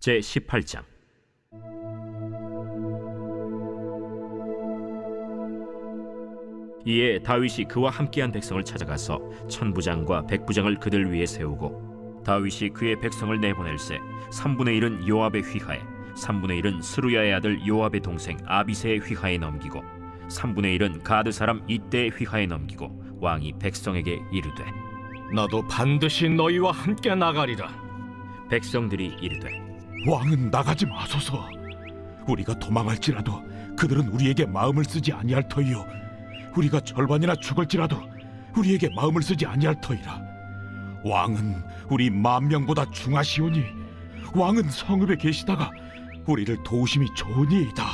제18장. 이에 다윗이 그와 함께한 백성을 찾아가서 천부장과 백부장을 그들 위에 세우고, 다윗이 그의 백성을 내보낼세 3분의 1은 요압의 휘하에, 3분의 1은 스루야의 아들 요압의 동생 아비새의 휘하에 넘기고, 3분의 1은 가드 사람 이때의 휘하에 넘기고, 왕이 백성에게 이르되, 나도 반드시 너희와 함께 나가리라. 백성들이 이르되, 왕은 나가지 마소서. 우리가 도망할지라도 그들은 우리에게 마음을 쓰지 아니할 터이요, 우리가 절반이나 죽을지라도 우리에게 마음을 쓰지 아니할 터이라. 왕은 우리 10,000명보다 중하시오니 왕은 성읍에 계시다가 우리를 도우심이 좋으니이다.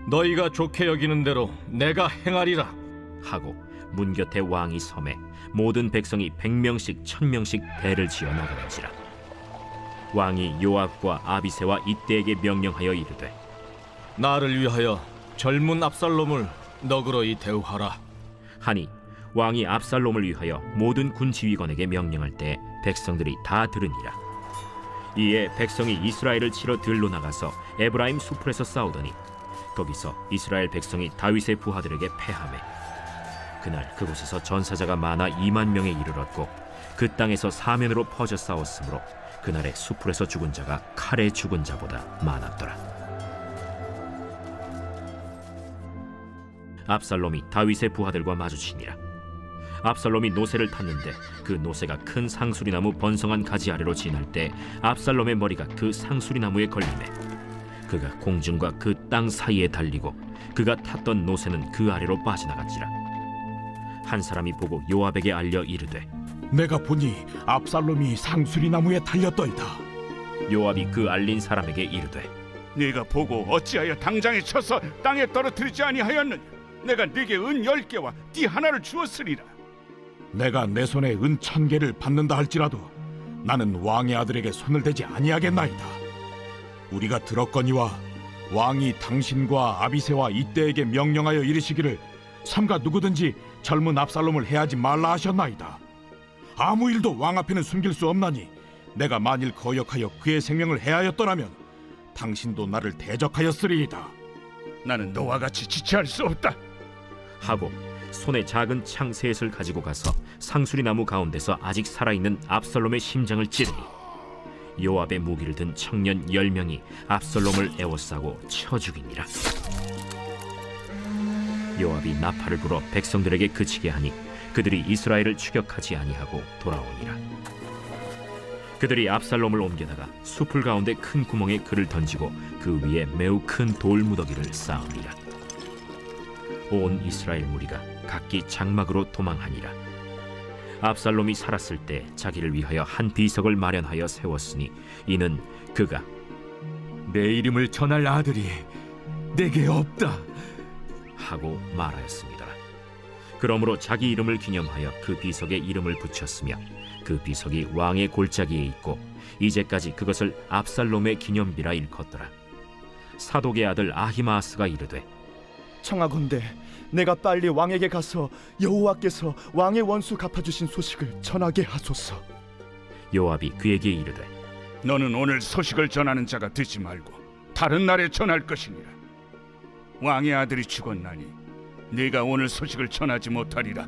너희가 좋게 여기는 대로 내가 행하리라. 하고 문 곁에 왕이 섬에 모든 백성이 100명씩 1000명씩 대를 지어 나가는지라. 왕이 요압과 아비새와 이때에게 명령하여 이르되, 나를 위하여 젊은 압살롬을 너그러이 대우하라. 하니 왕이 압살롬을 위하여 모든 군 지휘관에게 명령할 때 백성들이 다 들으니라. 이에 백성이 이스라엘을 치러 들로 나가서 에브라임 수풀에서 싸우더니 거기서 이스라엘 백성이 다윗의 부하들에게 패하매, 그날 그곳에서 전사자가 많아 20,000명에 이르렀고 그 땅에서 사면으로 퍼져 싸웠으므로 그날의 수풀에서 죽은 자가 칼에 죽은 자보다 많았더라. 압살롬이 다윗의 부하들과 마주치니라. 압살롬이 노새를 탔는데 그 노새가 큰 상수리나무 번성한 가지 아래로 지날 때 압살롬의 머리가 그 상수리나무에 걸리매 그가 공중과 그 땅 사이에 달리고 그가 탔던 노새는 그 아래로 빠져나갔지라. 한 사람이 보고 요압에게 알려 이르되, 내가 보니 압살롬이 상수리 나무에 달렸더이다. 요압이 그 알린 사람에게 이르되, 네가 보고 어찌하여 당장에 쳐서 땅에 떨어뜨리지 아니하였느냐? 내가 네게 은 10개와 띠 하나를 주었으리라. 내가 내 손에 은 1,000개를 받는다 할지라도 나는 왕의 아들에게 손을 대지 아니하겠나이다. 우리가 들었거니와 왕이 당신과 아비새와 이때에게 명령하여 이르시기를 삼가 누구든지 젊은 압살롬을 해하지 말라 하셨나이다. 아무 일도 왕 앞에는 숨길 수 없나니 내가 만일 거역하여 그의 생명을 해하였더라면 당신도 나를 대적하였으리이다. 나는 너와 같이 지체할 수 없다. 하고 손에 작은 창 셋을 가지고 가서 상수리나무 가운데서 아직 살아있는 압살롬의 심장을 찌르니 요압의 무기를 든 청년 10명이 압살롬을 에워싸고 쳐 죽이니라. 요압이 나팔을 불어 백성들에게 그치게 하니 그들이 이스라엘을 추격하지 아니하고 돌아오니라. 그들이 압살롬을 옮겨다가 숲을 가운데 큰 구멍에 그를 던지고 그 위에 매우 큰 돌무더기를 쌓으니라. 온 이스라엘 무리가 각기 장막으로 도망하니라. 압살롬이 살았을 때 자기를 위하여 한 비석을 마련하여 세웠으니 이는 그가 내 이름을 전할 아들이 내게 없다 하고 말하였습니다. 그러므로 자기 이름을 기념하여 그 비석에 이름을 붙였으며 그 비석이 왕의 골짜기에 있고 이제까지 그것을 압살롬의 기념비라 일컫더라. 사독의 아들 아히마아스가 이르되, 청하건대 내가 빨리 왕에게 가서 여호와께서 왕의 원수 갚아주신 소식을 전하게 하소서. 요압이 그에게 이르되, 너는 오늘 소식을 전하는 자가 되지 말고 다른 날에 전할 것이니라. 왕의 아들이 죽었나니 네가 오늘 소식을 전하지 못하리라.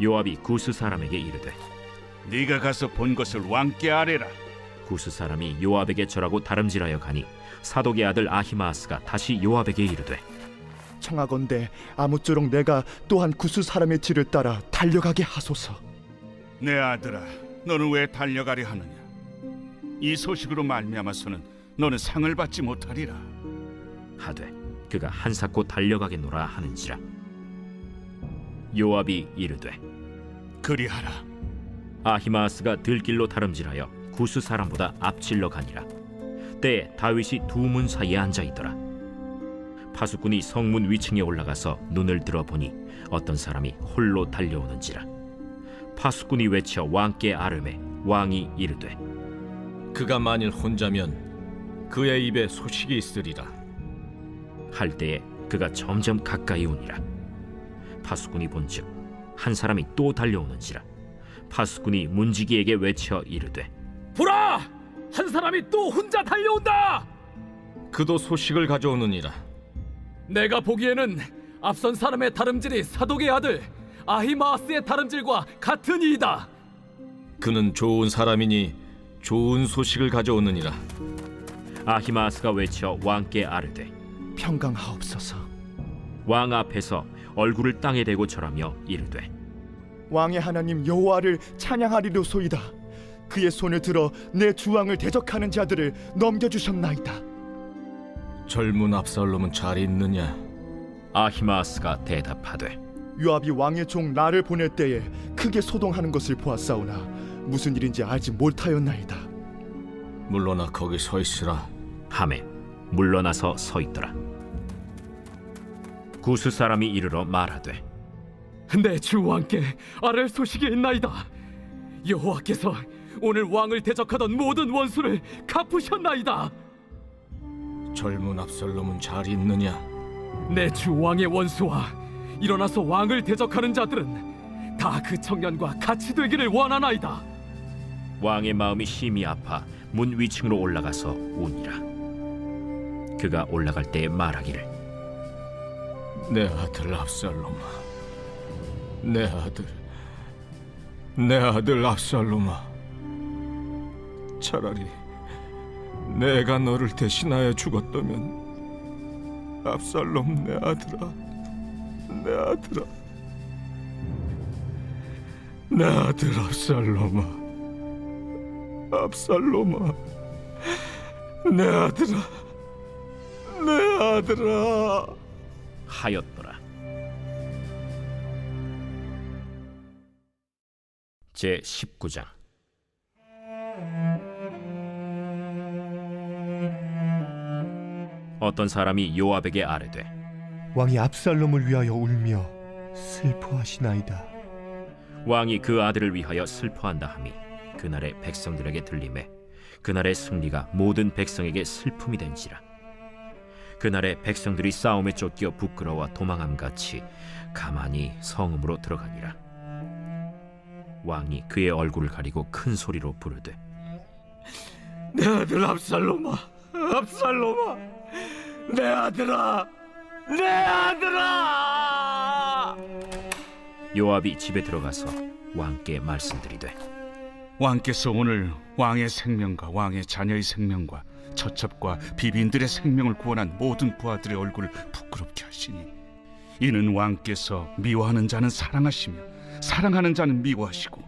요압이 구스 사람에게 이르되, 네가 가서 본 것을 왕께 아뢰라. 구스 사람이 요압에게 절하고 다름질하여 가니 사독의 아들 아히마아스가 다시 요압에게 이르되, 청하건대 아무쪼록 내가 또한 구스 사람의 뒤를 따라 달려가게 하소서. 내 아들아, 너는 왜 달려가려 하느냐? 이 소식으로 말미암아서는 너는 상을 받지 못하리라. 하되 그가 한사코 달려가겠노라 하는지라. 요압이 이르되, 그리하라. 아히마아스가 들길로 다름질하여 구스 사람보다 앞질러 가니라. 때에 다윗이 두 문 사이에 앉아 있더라. 파수꾼이 성문 위층에 올라가서 눈을 들어보니 어떤 사람이 홀로 달려오는지라. 파수꾼이 외쳐 왕께 아뢰매 왕이 이르되, 그가 만일 혼자면 그의 입에 소식이 있으리라. 할 때에 그가 점점 가까이 오니라. 파수꾼이 본즉 한 사람이 또 달려오는지라. 파수꾼이 문지기에게 외쳐 이르되, 보라! 한 사람이 또 혼자 달려온다. 그도 소식을 가져오느니라. 내가 보기에는 앞선 사람의 다름질이 사독의 아들 아히마아스의 다름질과 같은 이이다. 그는 좋은 사람이니 좋은 소식을 가져오느니라. 아히마아스가 외쳐 왕께 아뢰되 평강하옵소서. 왕 앞에서 얼굴을 땅에 대고 절하며 이르되 왕의 하나님 여호와를 찬양하리로소이다. 그의 손을 들어 내 주왕을 대적하는 자들을 넘겨주셨나이다. 젊은 압살롬은 잘 있느냐? 아히마아스가 대답하되 요압이 왕의 종 나를 보낼 때에 크게 소동하는 것을 보았사오나 무슨 일인지 알지 못하였나이다. 물러나 거기 서 있으라. 하매 물러나서 서 있더라. 구스 사람이 이르러 말하되 내 주 왕께 아랠 소식이 있나이다. 여호와께서 오늘 왕을 대적하던 모든 원수를 갚으셨나이다. 젊은 압살롬은 잘 있느냐? 내 주 왕의 원수와 일어나서 왕을 대적하는 자들은 다 그 청년과 같이 되기를 원하나이다. 왕의 마음이 심히 아파 문 위층으로 올라가서 우니라. 그가 올라갈 때에 말하기를 내 아들 압살롬아, 내 아들 압살롬아, 차라리 내가 너를 대신하여 죽었다면 압살롬 내 아들아, 내 아들 압살롬아, 내 아들아 하였더라. 제 19장. 어떤 사람이 요압에게 아뢰되 왕이 압살롬을 위하여 울며 슬퍼하시나이다. 왕이 그 아들을 위하여 슬퍼한다 함이 그날의 백성들에게 들리매 그날의 승리가 모든 백성에게 슬픔이 된지라. 그날의 백성들이 싸움에 쫓겨 부끄러워 도망함같이 가만히 성읍으로 들어가니라. 왕이 그의 얼굴을 가리고 큰 소리로 부르되 내 아들 압살롬아, 내 아들아. 요압이 집에 들어가서 왕께 말씀드리되 왕께서 오늘 왕의 생명과 왕의 자녀의 생명과 처첩과 비빈들의 생명을 구원한 모든 부하들의 얼굴을 부끄럽게 하시니 이는 왕께서 미워하는 자는 사랑하시며 사랑하는 자는 미워하시고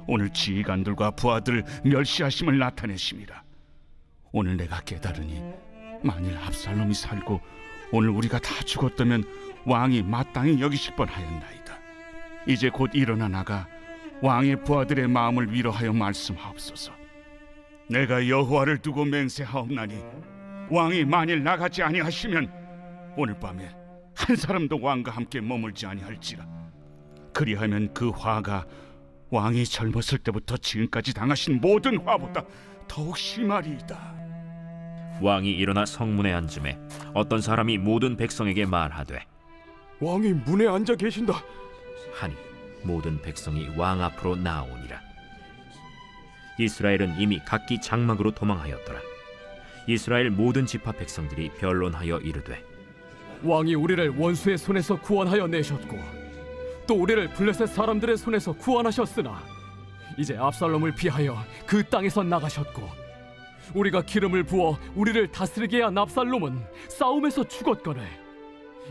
오늘 지휘관들과 부하들을 멸시하심을 나타내심이라. 오늘 내가 깨달으니 만일 압살롬이 살고 오늘 우리가 다 죽었다면 왕이 마땅히 여기실 뻔하였나이다. 이제 곧 일어나 나가 왕의 부하들의 마음을 위로하여 말씀하옵소서. 내가 여호와를 두고 맹세하옵나니 왕이 만일 나가지 아니하시면 오늘 밤에 한 사람도 왕과 함께 머물지 아니할지라. 그리하면 그 화가 왕이 젊었을 때부터 지금까지 당하신 모든 화보다 더욱 심하리이다. 왕이 일어나 성문에 앉음에 어떤 사람이 모든 백성에게 말하되 왕이 문에 앉아 계신다. 하니 모든 백성이 왕 앞으로 나오니라. 이스라엘은 이미 각기 장막으로 도망하였더라. 이스라엘 모든 지파 백성들이 변론하여 이르되 왕이 우리를 원수의 손에서 구원하여 내셨고 또 우리를 블레셋 사람들의 손에서 구원하셨으나 이제 압살롬을 피하여 그 땅에서 나가셨고 우리가 기름을 부어 우리를 다스리게 한 압살롬은 싸움에서 죽었거늘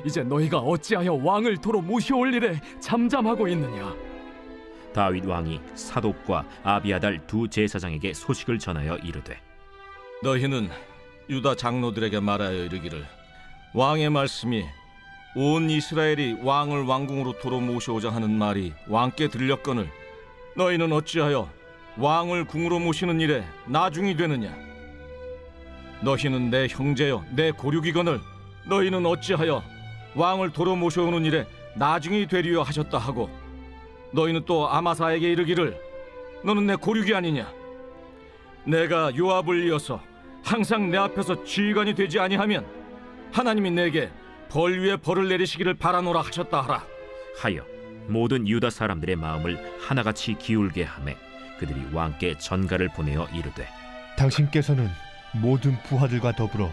이제 너희가 어찌하여 왕을 도로 모셔올 일에 잠잠하고 있느냐. 다윗 왕이 사독과 아비아달 두 제사장에게 소식을 전하여 이르되 너희는 유다 장로들에게 말하여 이르기를 왕의 말씀이 온 이스라엘이 왕을 왕궁으로 도로 모셔오자 하는 말이 왕께 들렸거늘 너희는 어찌하여 왕을 궁으로 모시는 일에 나중이 되느냐. 너희는 내 형제여 내 고륙이거늘 너희는 어찌하여 왕을 도로 모셔오는 일에 나중이 되리여 하셨다 하고 너희는 또 아마사에게 이르기를 너는 내 고륙이 아니냐. 내가 요압을 이어서 항상 내 앞에서 지휘관이 되지 아니하면 하나님이 내게 벌 위에 벌을 내리시기를 바라노라 하셨다 하라. 하여 모든 유다 사람들의 마음을 하나같이 기울게 하매 그들이 왕께 전가를 보내어 이르되 당신께서는 모든 부하들과 더불어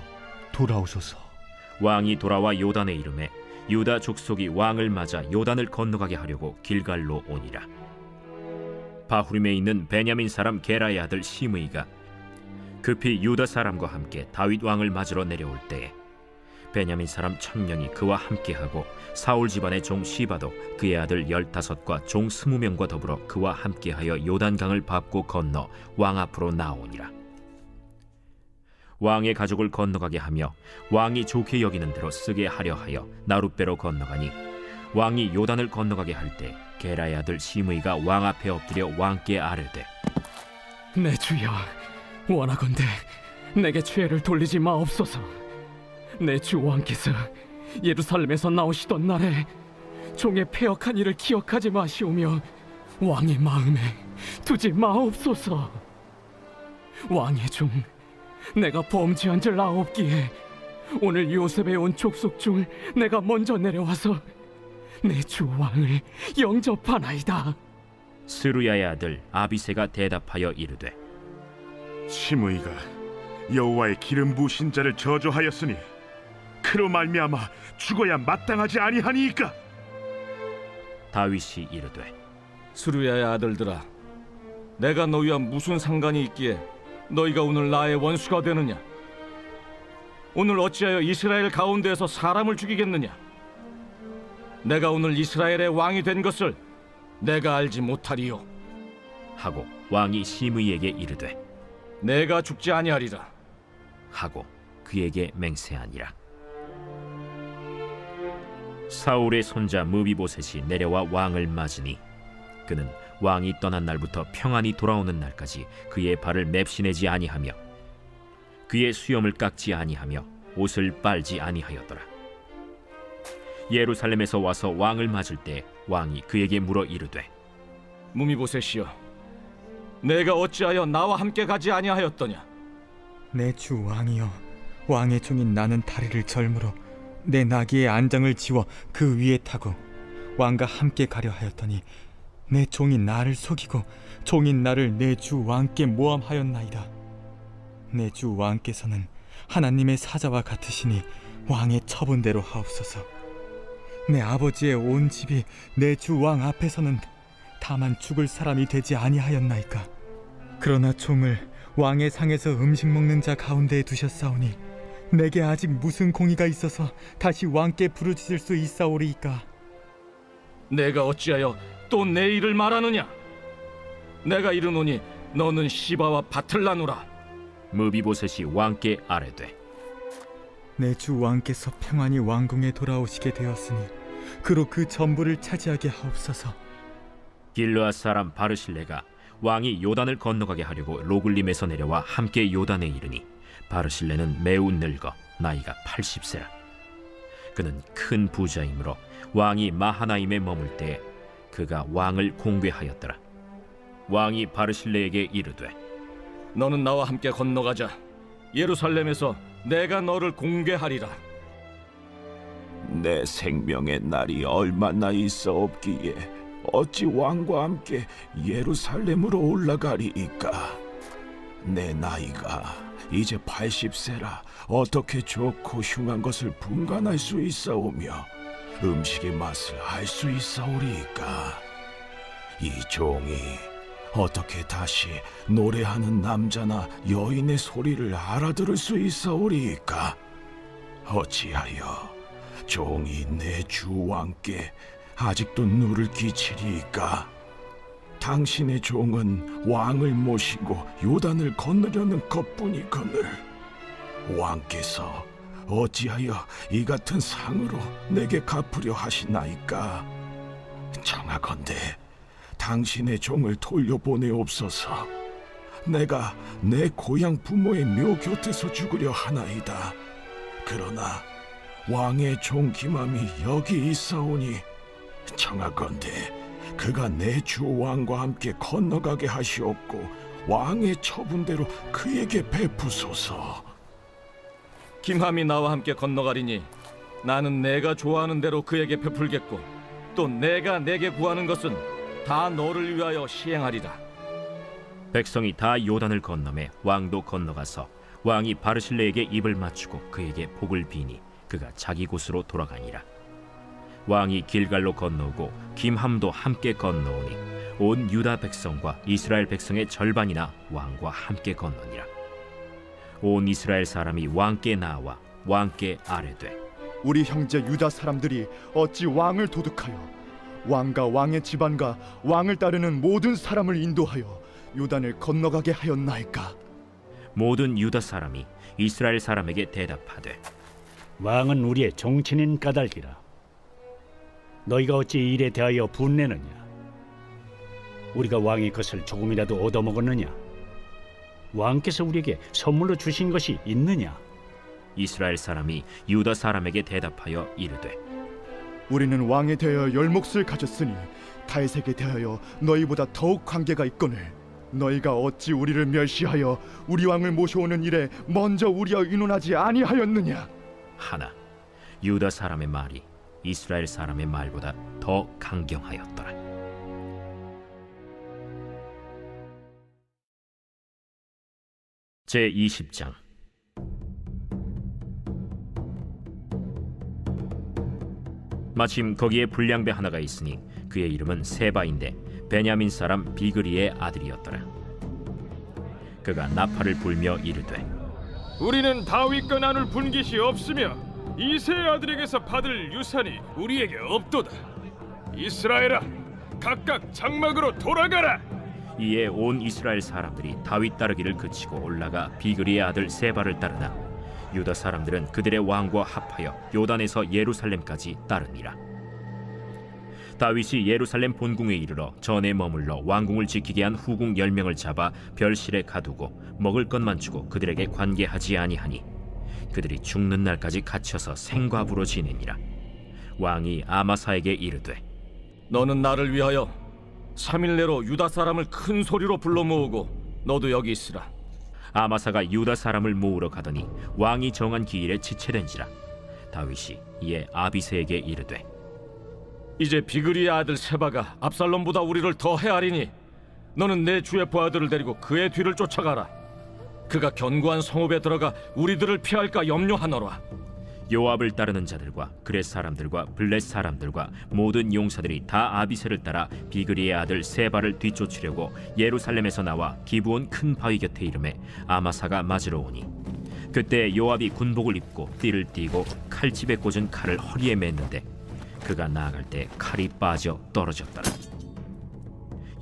돌아오소서. 왕이 돌아와 요단에 이르매 유다 족속이 왕을 맞아 요단을 건너가게 하려고 길갈로 오니라. 바후림에 있는 베냐민 사람 게라의 아들 시므이가 급히 유다 사람과 함께 다윗 왕을 맞으러 내려올 때에 베냐민 사람 1000명이 그와 함께하고 사울 집안의 종 시바도 그의 아들 15과 종 20명과 더불어 그와 함께하여 요단강을 밟고 건너 왕 앞으로 나오니라. 왕의 가족을 건너가게 하며 왕이 좋게 여기는 대로 쓰게 하려 하여 나룻배로 건너가니 왕이 요단을 건너가게 할 때 게라의 아들 시므이가 왕 앞에 엎드려 왕께 아뢰되 내 주여, 원하건대 내게 죄를 돌리지 마옵소서. 내 주 왕께서 예루살렘에서 나오시던 날에 종의 패역한 일을 기억하지 마시오며 왕의 마음에 두지 마옵소서. 왕의 종 내가 범죄한 줄 아옵기에 오늘 요셉에 온 족속 중 내가 먼저 내려와서 내 주 왕을 영접하나이다. 스루야의 아들 아비새가 대답하여 이르되 시므이가 여호와의 기름 부으신 자를 저주하였으니 그로 말미암아 죽어야 마땅하지 아니하니이까. 다윗이 이르되 스루야의 아들들아, 내가 너희와 무슨 상관이 있기에 너희가 오늘 나의 원수가 되느냐? 오늘 어찌하여 이스라엘 가운데에서 사람을 죽이겠느냐? 내가 오늘 이스라엘의 왕이 된 것을 내가 알지 못하리요. 하고 왕이 시므이에게 이르되 내가 죽지 아니하리라. 하고 그에게 맹세하니라. 사울의 손자 무비보셋이 내려와 왕을 맞으니 그는 왕이 떠난 날부터 평안히 돌아오는 날까지 그의 발을 맵시내지 아니하며 그의 수염을 깎지 아니하며 옷을 빨지 아니하였더라. 예루살렘에서 와서 왕을 맞을 때 왕이 그에게 물어 이르되 무미보셋이여, 내가 어찌하여 나와 함께 가지 아니하였더냐? 내 주 왕이여, 왕의 종인 나는 다리를 절므로 내 나귀의 안장을 지워 그 위에 타고 왕과 함께 가려 하였더니 내 종인 나를 속이고 종인 나를 내 주 왕께 모함하였나이다. 내 주 왕께서는 하나님의 사자와 같으시니 왕의 처분대로 하옵소서. 내 아버지의 온 집이 내 주 왕 앞에서는 다만 죽을 사람이 되지 아니하였나이까. 그러나 종을 왕의 상에서 음식 먹는 자 가운데에 두셨사오니 내게 아직 무슨 공의가 있어서 다시 왕께 부르짖을 수 있사오리이까. 내가 어찌하여 또 내 일을 말하느냐? 내가 이르노니 너는 시바와 밭을 나누라. 무비보셋이 왕께 아뢰되 내 주 왕께서 평안히 왕궁에 돌아오시게 되었으니 그로 그 전부를 차지하게 하옵소서. 길르앗 사람 바르실레가 왕이 요단을 건너가게 하려고 로글림에서 내려와 함께 요단에 이르니 바르실레는 매우 늙어 나이가 80세라. 그는 큰 부자이므로 왕이 마하나임에 머물 때에 그가 왕을 공궤하였더라. 왕이 바르실레에게 이르되 너는 나와 함께 건너가자. 예루살렘에서 내가 너를 공궤하리라. 내 생명의 날이 얼마나 있어 없기에 어찌 왕과 함께 예루살렘으로 올라가리이까. 내 나이가 이제 80세라 어떻게 좋고 흉한 것을 분간할 수 있사오며 음식의 맛을 알 수 있사오리이까. 이 종이 어떻게 다시 노래하는 남자나 여인의 소리를 알아들을 수 있사오리이까. 어찌하여 종이 내 주 왕께 아직도 누를 끼치리이까. 당신의 종은 왕을 모시고 요단을 건너려는 것뿐이거늘 왕께서 어찌하여 이 같은 상으로 내게 갚으려 하시나이까. 청하건대 당신의 종을 돌려보내옵소서. 내가 내 고향 부모의 묘 곁에서 죽으려 하나이다. 그러나 왕의 종 기맘이 여기 있사오니 청하건대 그가 내 주 왕과 함께 건너가게 하시옵고 왕의 처분대로 그에게 베푸소서. 김함이 나와 함께 건너가리니 나는 내가 좋아하는 대로 그에게 베풀겠고 또 내가 내게 구하는 것은 다 너를 위하여 시행하리라. 백성이 다 요단을 건너매 왕도 건너가서 왕이 바르실레에게 입을 맞추고 그에게 복을 비니 그가 자기 곳으로 돌아가니라. 왕이 길갈로 건너오고 김함도 함께 건너오니 온 유다 백성과 이스라엘 백성의 절반이나 왕과 함께 건너니라. 온 이스라엘 사람이 왕께 나와 왕께 아뢰되 우리 형제 유다 사람들이 어찌 왕을 도둑하여 왕과 왕의 집안과 왕을 따르는 모든 사람을 인도하여 요단을 건너가게 하였나이까? 모든 유다 사람이 이스라엘 사람에게 대답하되 왕은 우리의 종친인 까닭이라. 너희가 어찌 이 일에 대하여 분내느냐? 우리가 왕의 것을 조금이라도 얻어먹었느냐? 왕께서 우리에게 선물로 주신 것이 있느냐? 이스라엘 사람이 유다 사람에게 대답하여 이르되 우리는 왕에 대하여 열몫을 가졌으니 다윗에게 대하여 너희보다 더욱 관계가 있거늘 너희가 어찌 우리를 멸시하여 우리 왕을 모셔오는 일에 먼저 우리와 의논하지 아니하였느냐? 하나 유다 사람의 말이 이스라엘 사람의 말보다 더 강경하였더라. 제20장 마침 거기에 불량배 하나가 있으니 그의 이름은 세바인데 베냐민 사람 비그리의 아들이었더라. 그가 나팔을 불며 이르되 우리는 다윗과 나눌 분깃이 없으며 이새의 아들에게서 받을 유산이 우리에게 없도다. 이스라엘아, 각각 장막으로 돌아가라. 이에 온 이스라엘 사람들이 다윗 따르기를 그치고 올라가 비그리의 아들 세바를 따르나 유다 사람들은 그들의 왕과 합하여 요단에서 예루살렘까지 따르니라. 다윗이 예루살렘 본궁에 이르러 전에 머물러 왕궁을 지키게 한 후궁 10명을 잡아 별실에 가두고 먹을 것만 주고 그들에게 관계하지 아니하니 그들이 죽는 날까지 갇혀서 생과부로 지내니라. 왕이 아마사에게 이르되 너는 나를 위하여 3일 내로 유다 사람을 큰 소리로 불러 모으고 너도 여기 있으라. 아마사가 유다 사람을 모으러 가더니 왕이 정한 기일에 지체된지라. 다윗이 이에 아비새에게 이르되 이제 비그리의 아들 세바가 압살롬보다 우리를 더 헤아리니 너는 내 주의 부하들을 데리고 그의 뒤를 쫓아가라. 그가 견고한 성읍에 들어가 우리들을 피할까 염려하노라. 요압을 따르는 자들과 그렛 사람들과 블렛 사람들과 모든 용사들이 다 아비새를 따라 비그리의 아들 세바를 뒤쫓으려고 예루살렘에서 나와 기브온 큰 바위 곁에 이르매 아마사가 맞으러 오니 그때 요압이 군복을 입고 띠를 띠고 칼집에 꽂은 칼을 허리에 맸는데 그가 나아갈 때 칼이 빠져 떨어졌더라.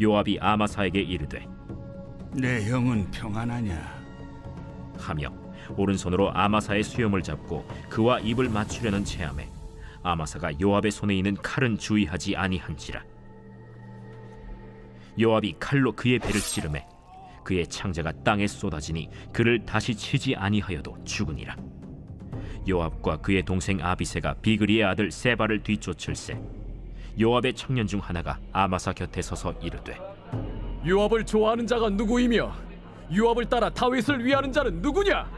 요압이 아마사에게 이르되 내 영은 평안하냐? 하며 오른손으로 아마사의 수염을 잡고 그와 입을 맞추려는 체함에 아마사가 요압의 손에 있는 칼은 주의하지 아니한지라. 요압이 칼로 그의 배를 찌르매 그의 창자가 땅에 쏟아지니 그를 다시 치지 아니하여도 죽으니라. 요압과 그의 동생 아비새가 비그리의 아들 세바를 뒤쫓을세 요압의 청년 중 하나가 아마사 곁에 서서 이르되 요압을 좋아하는 자가 누구이며 요압을 따라 다윗을 위하는 자는 누구냐?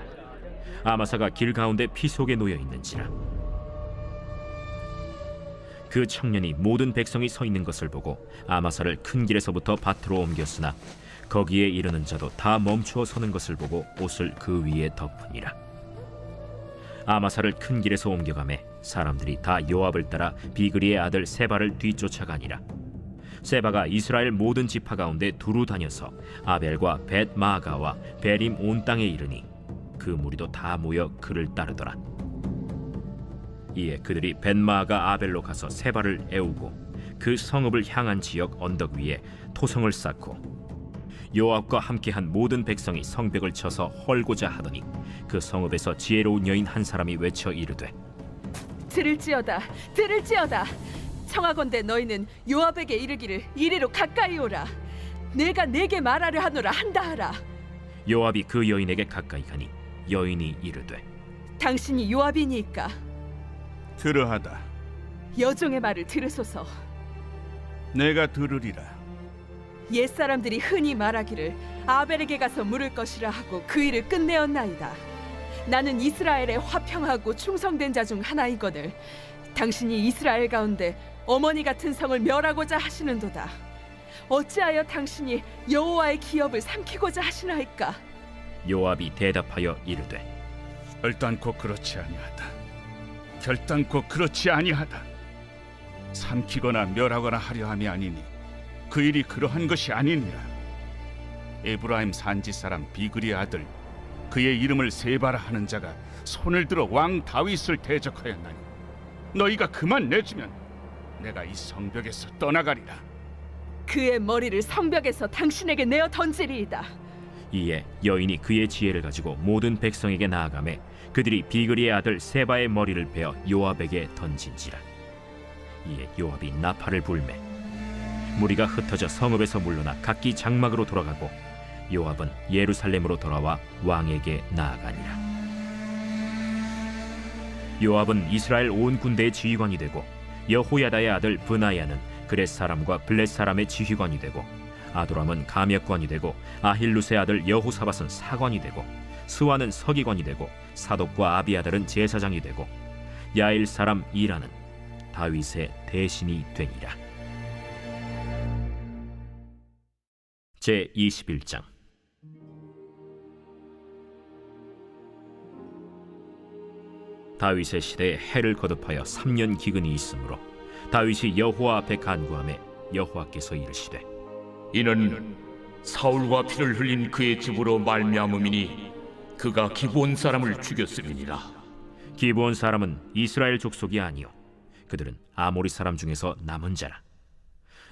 아마사가 길 가운데 피 속에 놓여 있는지라. 그 청년이 모든 백성이 서 있는 것을 보고 아마사를 큰 길에서부터 밭으로 옮겼으나 거기에 이르는 자도 다 멈추어 서는 것을 보고 옷을 그 위에 덮으니라. 아마사를 큰 길에서 옮겨가매 사람들이 다 요압을 따라 비그리의 아들 세바를 뒤쫓아가니라. 세바가 이스라엘 모든 지파 가운데 두루 다녀서 아벨과 벳 마가와 베림 온 땅에 이르니 그 무리도 다 모여 그를 따르더라. 이에 그들이 벳 마가 아벨로 가서 세바를 애우고 그 성읍을 향한 지역 언덕 위에 토성을 쌓고 요압과 함께한 모든 백성이 성벽을 쳐서 헐고자 하더니 그 성읍에서 지혜로운 여인 한 사람이 외쳐 이르되 들을지어다 들을지어다 청하건대 너희는 요압에게 이르기를 이리로 가까이 오라 내가 내게 말하려 하노라 한다 하라. 요압이 그 여인에게 가까이 가니 여인이 이르되 당신이 요압이니까 그러하다. 여종의 말을 들으소서. 내가 들으리라. 옛사람들이 흔히 말하기를 아벨에게 가서 물을 것이라 하고 그 일을 끝내었나이다. 나는 이스라엘의 화평하고 충성된 자 중 하나이거늘 당신이 이스라엘 가운데 어머니 같은 성을 멸하고자 하시는도다. 어찌하여 당신이 여호와의 기업을 삼키고자 하시나이까? 요압이 대답하여 이르되 결단코 그렇지 아니하다. 결단코 그렇지 아니하다. 삼키거나 멸하거나 하려 함이 아니니 그 일이 그러한 것이 아니니라. 에브라임 산지 사람 비그리의 아들 그의 이름을 세바라 하는 자가 손을 들어 왕 다윗을 대적하였나니 너희가 그만 내주면 내가 이 성벽에서 떠나가리라. 그의 머리를 성벽에서 당신에게 내어 던지리이다. 이에 여인이 그의 지혜를 가지고 모든 백성에게 나아가매 그들이 비그리의 아들 세바의 머리를 베어 요압에게 던진지라. 이에 요압이 나팔을 불매 무리가 흩어져 성읍에서 물러나 각기 장막으로 돌아가고 요압은 예루살렘으로 돌아와 왕에게 나아가니라. 요압은 이스라엘 온 군대의 지휘관이 되고 여호야다의 아들 브나야는 그렛 사람과 블렛 사람의 지휘관이 되고 아도람은 감역관이 되고 아힐루스의 아들 여호사밧은 사관이 되고 스와는 서기관이 되고 사독과 아비아달은 제사장이 되고 야일 사람 이라는 다윗의 대신이 되니라. 제 21장. 다윗의 시대에 해를 거듭하여 3년 기근이 있으므로 다윗이 여호와 앞에 간구하매 여호와께서 이르시되 이는 사울과 피를 흘린 그의 집으로 말미암음이니 그가 기브온 사람을 죽였음이니라. 기브온 사람은 이스라엘 족속이 아니요 그들은 아모리 사람 중에서 남은 자라.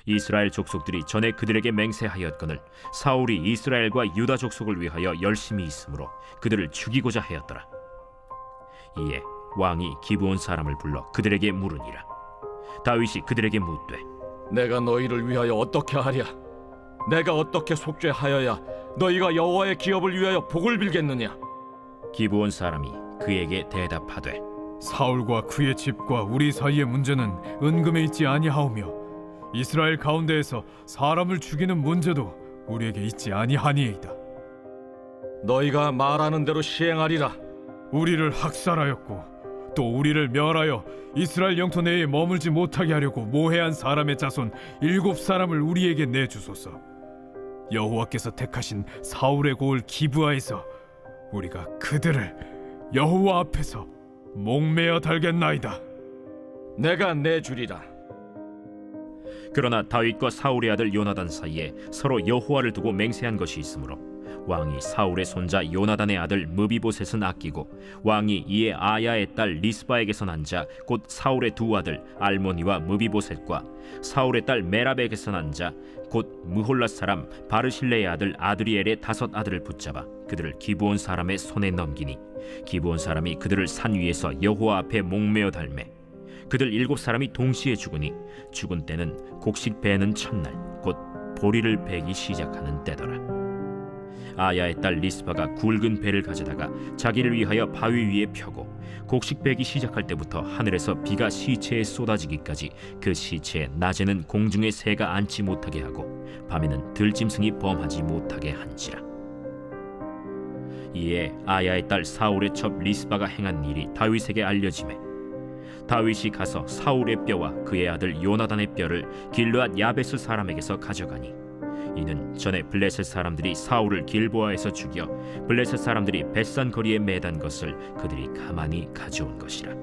이스라엘 족속들이 전에 그들에게 맹세하였거늘 사울이 이스라엘과 유다 족속을 위하여 열심히 있으므로 그들을 죽이고자 하였더라. 이에 왕이 기브온 사람을 불러 그들에게 물으니라. 다윗이 그들에게 묻되 내가 너희를 위하여 어떻게 하랴? 내가 어떻게 속죄하여야 너희가 여호와의 기업을 위하여 복을 빌겠느냐? 기브온 사람이 그에게 대답하되 사울과 그의 집과 우리 사이의 문제는 은금에 있지 아니하오며 이스라엘 가운데에서 사람을 죽이는 문제도 우리에게 있지 아니하니이다. 너희가 말하는 대로 시행하리라. 우리를 학살하였고 또 우리를 멸하여 이스라엘 영토 내에 머물지 못하게 하려고 모해한 사람의 자손 7사람을 우리에게 내주소서. 여호와께서 택하신 사울의 고을 기브아에서 우리가 그들을 여호와 앞에서 목매어 달겠나이다. 내가 내주리라. 그러나 다윗과 사울의 아들 요나단 사이에 서로 여호와를 두고 맹세한 것이 있으므로 왕이 사울의 손자 요나단의 아들 무비보셋은 아끼고 왕이 이에 아야의 딸 리스바에게서 난 자 곧 사울의 두 아들 알모니와 무비보셋과 사울의 딸 메랍에게서 난 자 곧 무홀랏 사람 바르실레의 아들 아드리엘의 5 아들을 붙잡아 그들을 기브온 사람의 손에 넘기니 기브온 사람이 그들을 산 위에서 여호와 앞에 목매어 달매 그들 7사람이 동시에 죽으니 죽은 때는 곡식 베는 첫날 곧 보리를 베기 시작하는 때더라. 아야의 딸 리스바가 굵은 배를 가져다가 자기를 위하여 바위 위에 펴고 곡식 베기 시작할 때부터 하늘에서 비가 시체에 쏟아지기까지 그 시체에 낮에는 공중에 새가 앉지 못하게 하고 밤에는 들짐승이 범하지 못하게 한지라. 이에 아야의 딸 사울의 첩 리스바가 행한 일이 다윗에게 알려지매 다윗이 가서 사울의 뼈와 그의 아들 요나단의 뼈를 길르앗 야베스 사람에게서 가져가니 이는 전에 블레셋 사람들이 사울을 길보아에서 죽여 블레셋 사람들이 벳산 거리에 매단 것을 그들이 가만히 가져온 것이라.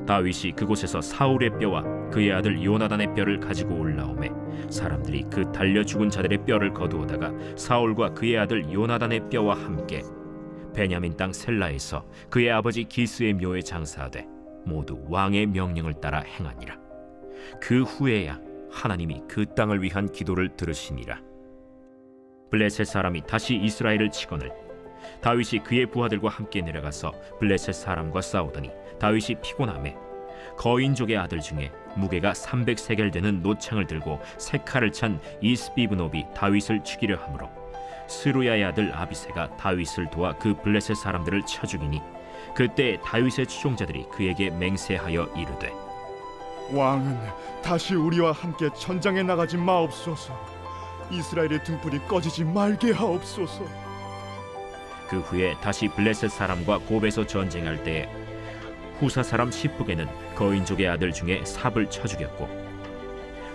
다윗이 그곳에서 사울의 뼈와 그의 아들 요나단의 뼈를 가지고 올라오매 사람들이 그 달려 죽은 자들의 뼈를 거두어다가 사울과 그의 아들 요나단의 뼈와 함께 베냐민 땅 셀라에서 그의 아버지 기스의 묘에 장사하되 모두 왕의 명령을 따라 행하니라. 그 후에야 하나님이 그 땅을 위한 기도를 들으시니라. 블레셋 사람이 다시 이스라엘을 치거늘 다윗이 그의 부하들과 함께 내려가서 블레셋 사람과 싸우더니 다윗이 피곤하매 거인족의 아들 중에 무게가 300세겔 되는 노창을 들고 세 칼을 찬 이스비브노비 다윗을 죽이려 하므로 스루야의 아들 아비새가 다윗을 도와 그 블레셋 사람들을 쳐 죽이니 그때 다윗의 추종자들이 그에게 맹세하여 이르되 왕은 다시 우리와 함께 전장에 나가지 마옵소서. 이스라엘의 등불이 꺼지지 말게 하옵소서. 그 후에 다시 블레셋 사람과 곱에서 전쟁할 때에 후사 사람 시프게는 거인족의 아들 중에 삽을 쳐 죽였고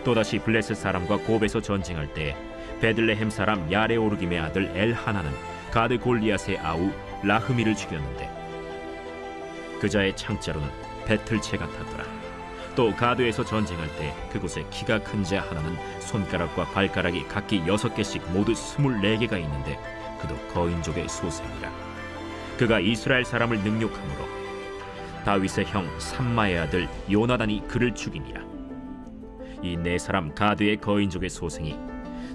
또다시 블레셋 사람과 곱에서 전쟁할 때 베들레헴 사람 야레오르김의 아들 엘하나는 가드 골리앗의 아우 라흐미를 죽였는데 그자의 창자로는 배틀채 같았더라. 또 가드에서 전쟁할 때 그곳에 키가 큰 자 하나는 손가락과 발가락이 각기 6개씩 모두 24개가 있는데 그도 거인족의 소생이라. 그가 이스라엘 사람을 능욕함으로 다윗의 형 삼마의 아들 요나단이 그를 죽이니라. 이 네 사람 가드의 거인족의 소생이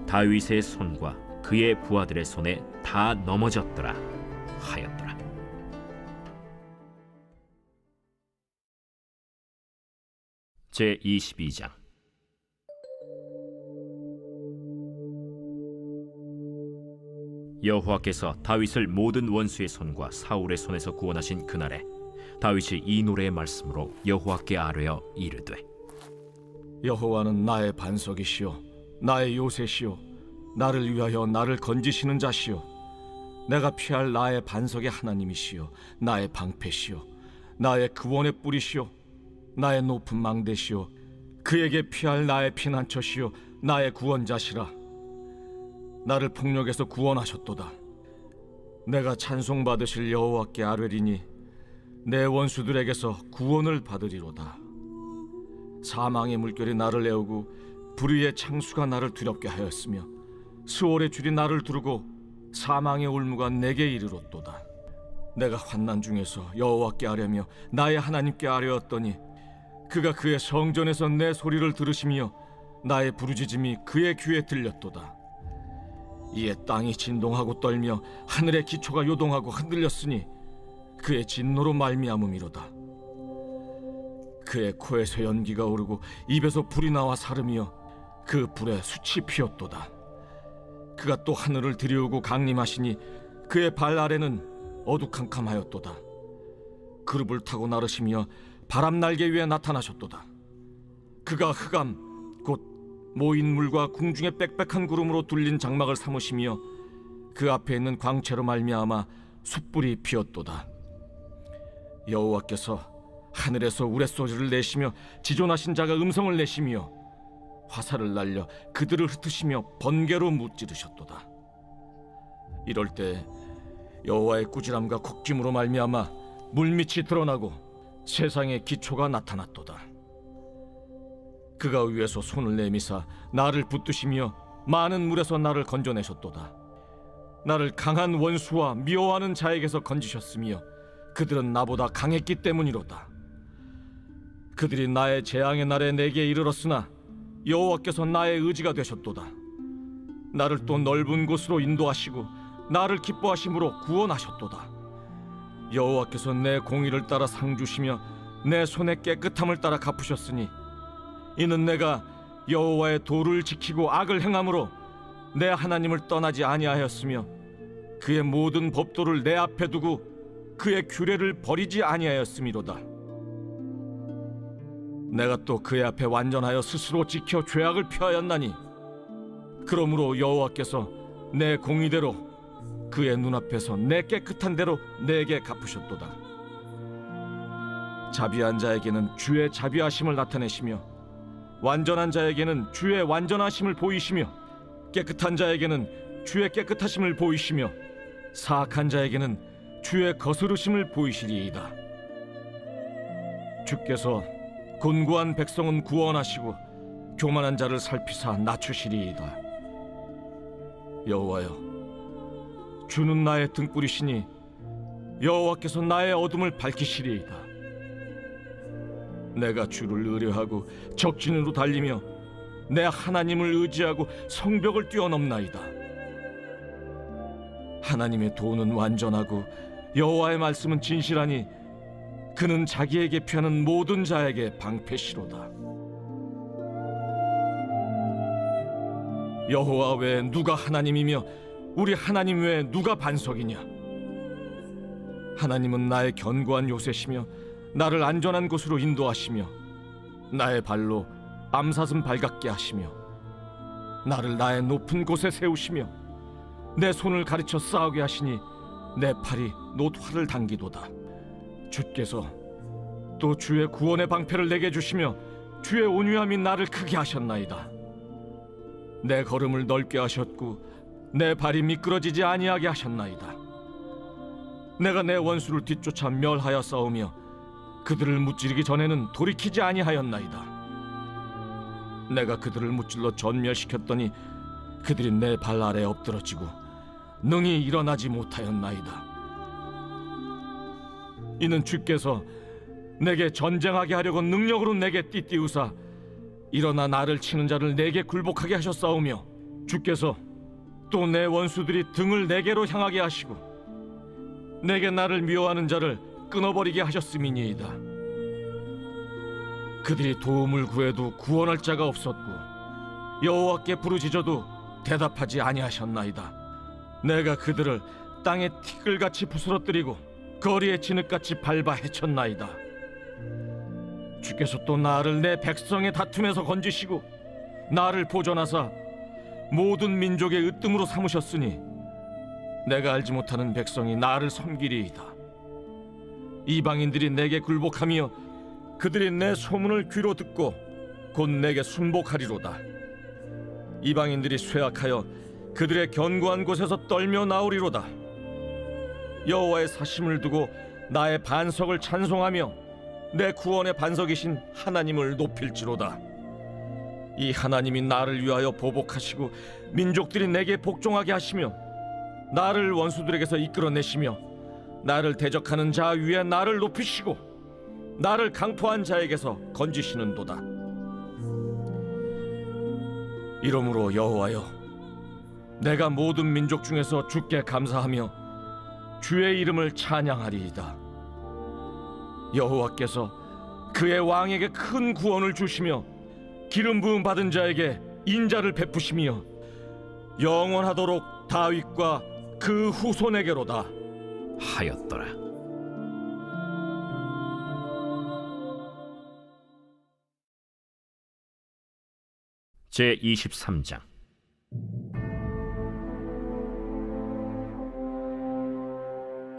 다윗의 손과 그의 부하들의 손에 다 넘어졌더라 하였더라. 제 22장. 여호와께서 다윗을 모든 원수의 손과 사울의 손에서 구원하신 그날에 다윗이 이 노래의 말씀으로 여호와께 아뢰어 이르되 여호와는 나의 반석이시요 나의 요새시요 나를 위하여 나를 건지시는 자시요 내가 피할 나의 반석의 하나님이시요 나의 방패시요 나의 구원의 뿌리시요 나의 높은 망대시요 그에게 피할 나의 피난처시요 나의 구원자시라. 나를 폭력에서 구원하셨도다. 내가 찬송받으실 여호와께 아뢰리니 내 원수들에게서 구원을 받으리로다. 사망의 물결이 나를 애우고 불의의 창수가 나를 두렵게 하였으며 스올의 줄이 나를 두르고 사망의 올무가 내게 이르렀도다. 내가 환난 중에서 여호와께 아뢰며 나의 하나님께 아뢰었더니 그가 그의 성전에서 내 소리를 들으시며 나의 부르짖음이 그의 귀에 들렸도다. 이에 땅이 진동하고 떨며 하늘의 기초가 요동하고 흔들렸으니 그의 진노로 말미암음이로다. 그의 코에서 연기가 오르고 입에서 불이 나와 사르며 그 불에 숯이 피었도다. 그가 또 하늘을 들이우고 강림하시니 그의 발 아래는 어두캄캄하였도다. 그룹을 타고 나르시며 바람 날개 위에 나타나셨도다. 그가 흑암 곧 모인 물과 궁중의 빽빽한 구름으로 둘린 장막을 삼으시며 그 앞에 있는 광채로 말미암아 숯불이 피었도다. 여호와께서 하늘에서 우레소리를 내시며 지존하신 자가 음성을 내시며 화살을 날려 그들을 흩으시며 번개로 무찌르셨도다. 이럴 때 여호와의 꾸지람과 곡짐으로 말미암아 물밑이 드러나고 세상의 기초가 나타났도다. 그가 위에서 손을 내미사 나를 붙드시며 많은 물에서 나를 건져내셨도다. 나를 강한 원수와 미워하는 자에게서 건지셨으며 그들은 나보다 강했기 때문이로다. 그들이 나의 재앙의 날에 내게 이르렀으나 여호와께서 나의 의지가 되셨도다. 나를 또 넓은 곳으로 인도하시고 나를 기뻐하심으로 구원하셨도다. 여호와께서 내 공의를 따라 상 주시며 내 손의 깨끗함을 따라 갚으셨으니 이는 내가 여호와의 도를 지키고 악을 행함으로 내 하나님을 떠나지 아니하였으며 그의 모든 법도를 내 앞에 두고 그의 규례를 버리지 아니하였음이로다. 내가 또 그의 앞에 완전하여 스스로 지켜 죄악을 피하였나니 그러므로 여호와께서 내 공의대로 그의 눈앞에서 내 깨끗한 대로 내게 갚으셨도다. 자비한 자에게는 주의 자비하심을 나타내시며 완전한 자에게는 주의 완전하심을 보이시며 깨끗한 자에게는 주의 깨끗하심을 보이시며 사악한 자에게는 주의 거스르심을 보이시리이다. 주께서 곤고한 백성은 구원하시고 교만한 자를 살피사 낮추시리이다. 여호와여, 주는 나의 등불이시니 여호와께서 나의 어둠을 밝히시리이다. 내가 주를 의뢰하고 적진으로 달리며 내 하나님을 의지하고 성벽을 뛰어넘나이다. 하나님의 도는 완전하고 여호와의 말씀은 진실하니 그는 자기에게 피하는 모든 자에게 방패시로다. 여호와 외에 누가 하나님이며 우리 하나님 외에 누가 반석이냐? 하나님은 나의 견고한 요새시며 나를 안전한 곳으로 인도하시며 나의 발로 암사슴 발같게 하시며 나를 나의 높은 곳에 세우시며 내 손을 가르쳐 싸우게 하시니 내 팔이 놋활을 당기도다. 주께서 또 주의 구원의 방패를 내게 주시며 주의 온유함이 나를 크게 하셨나이다. 내 걸음을 넓게 하셨고 내 발이 미끄러지지 아니하게 하셨나이다. 내가 내 원수를 뒤쫓아 멸하여 싸우며 그들을 무찌르기 전에는 돌이키지 아니하였나이다. 내가 그들을 무찔러 전멸시켰더니 그들이 내 발 아래 엎드러지고 능히 일어나지 못하였나이다. 이는 주께서 내게 전쟁하게 하려고 능력으로 내게 띠띠우사 일어나 나를 치는 자를 내게 굴복하게 하셨사오며 주께서 또 내 원수들이 등을 내게로 향하게 하시고 내게 나를 미워하는 자를 끊어버리게 하셨음이니이다. 그들이 도움을 구해도 구원할 자가 없었고 여호와께 부르짖어도 대답하지 아니하셨나이다. 내가 그들을 땅에 티끌같이 부스러뜨리고 거리에 진흙같이 밟아 헤쳤나이다. 주께서 또 나를 내 백성의 다툼에서 건지시고 나를 보존하사 모든 민족의 으뜸으로 삼으셨으니 내가 알지 못하는 백성이 나를 섬기리이다. 이방인들이 내게 굴복하며 그들이 내 소문을 귀로 듣고 곧 내게 순복하리로다. 이방인들이 쇠약하여 그들의 견고한 곳에서 떨며 나오리로다. 여호와의 사심을 두고 나의 반석을 찬송하며 내 구원의 반석이신 하나님을 높일지로다. 이 하나님이 나를 위하여 보복하시고 민족들이 내게 복종하게 하시며 나를 원수들에게서 이끌어내시며 나를 대적하는 자 위에 나를 높이시고 나를 강포한 자에게서 건지시는도다. 이러므로 여호와여, 내가 모든 민족 중에서 주께 감사하며 주의 이름을 찬양하리이다. 여호와께서 그의 왕에게 큰 구원을 주시며 기름 부음 받은 자에게 인자를 베푸시며 영원하도록 다윗과 그 후손에게로다 하였더라. 제 23장.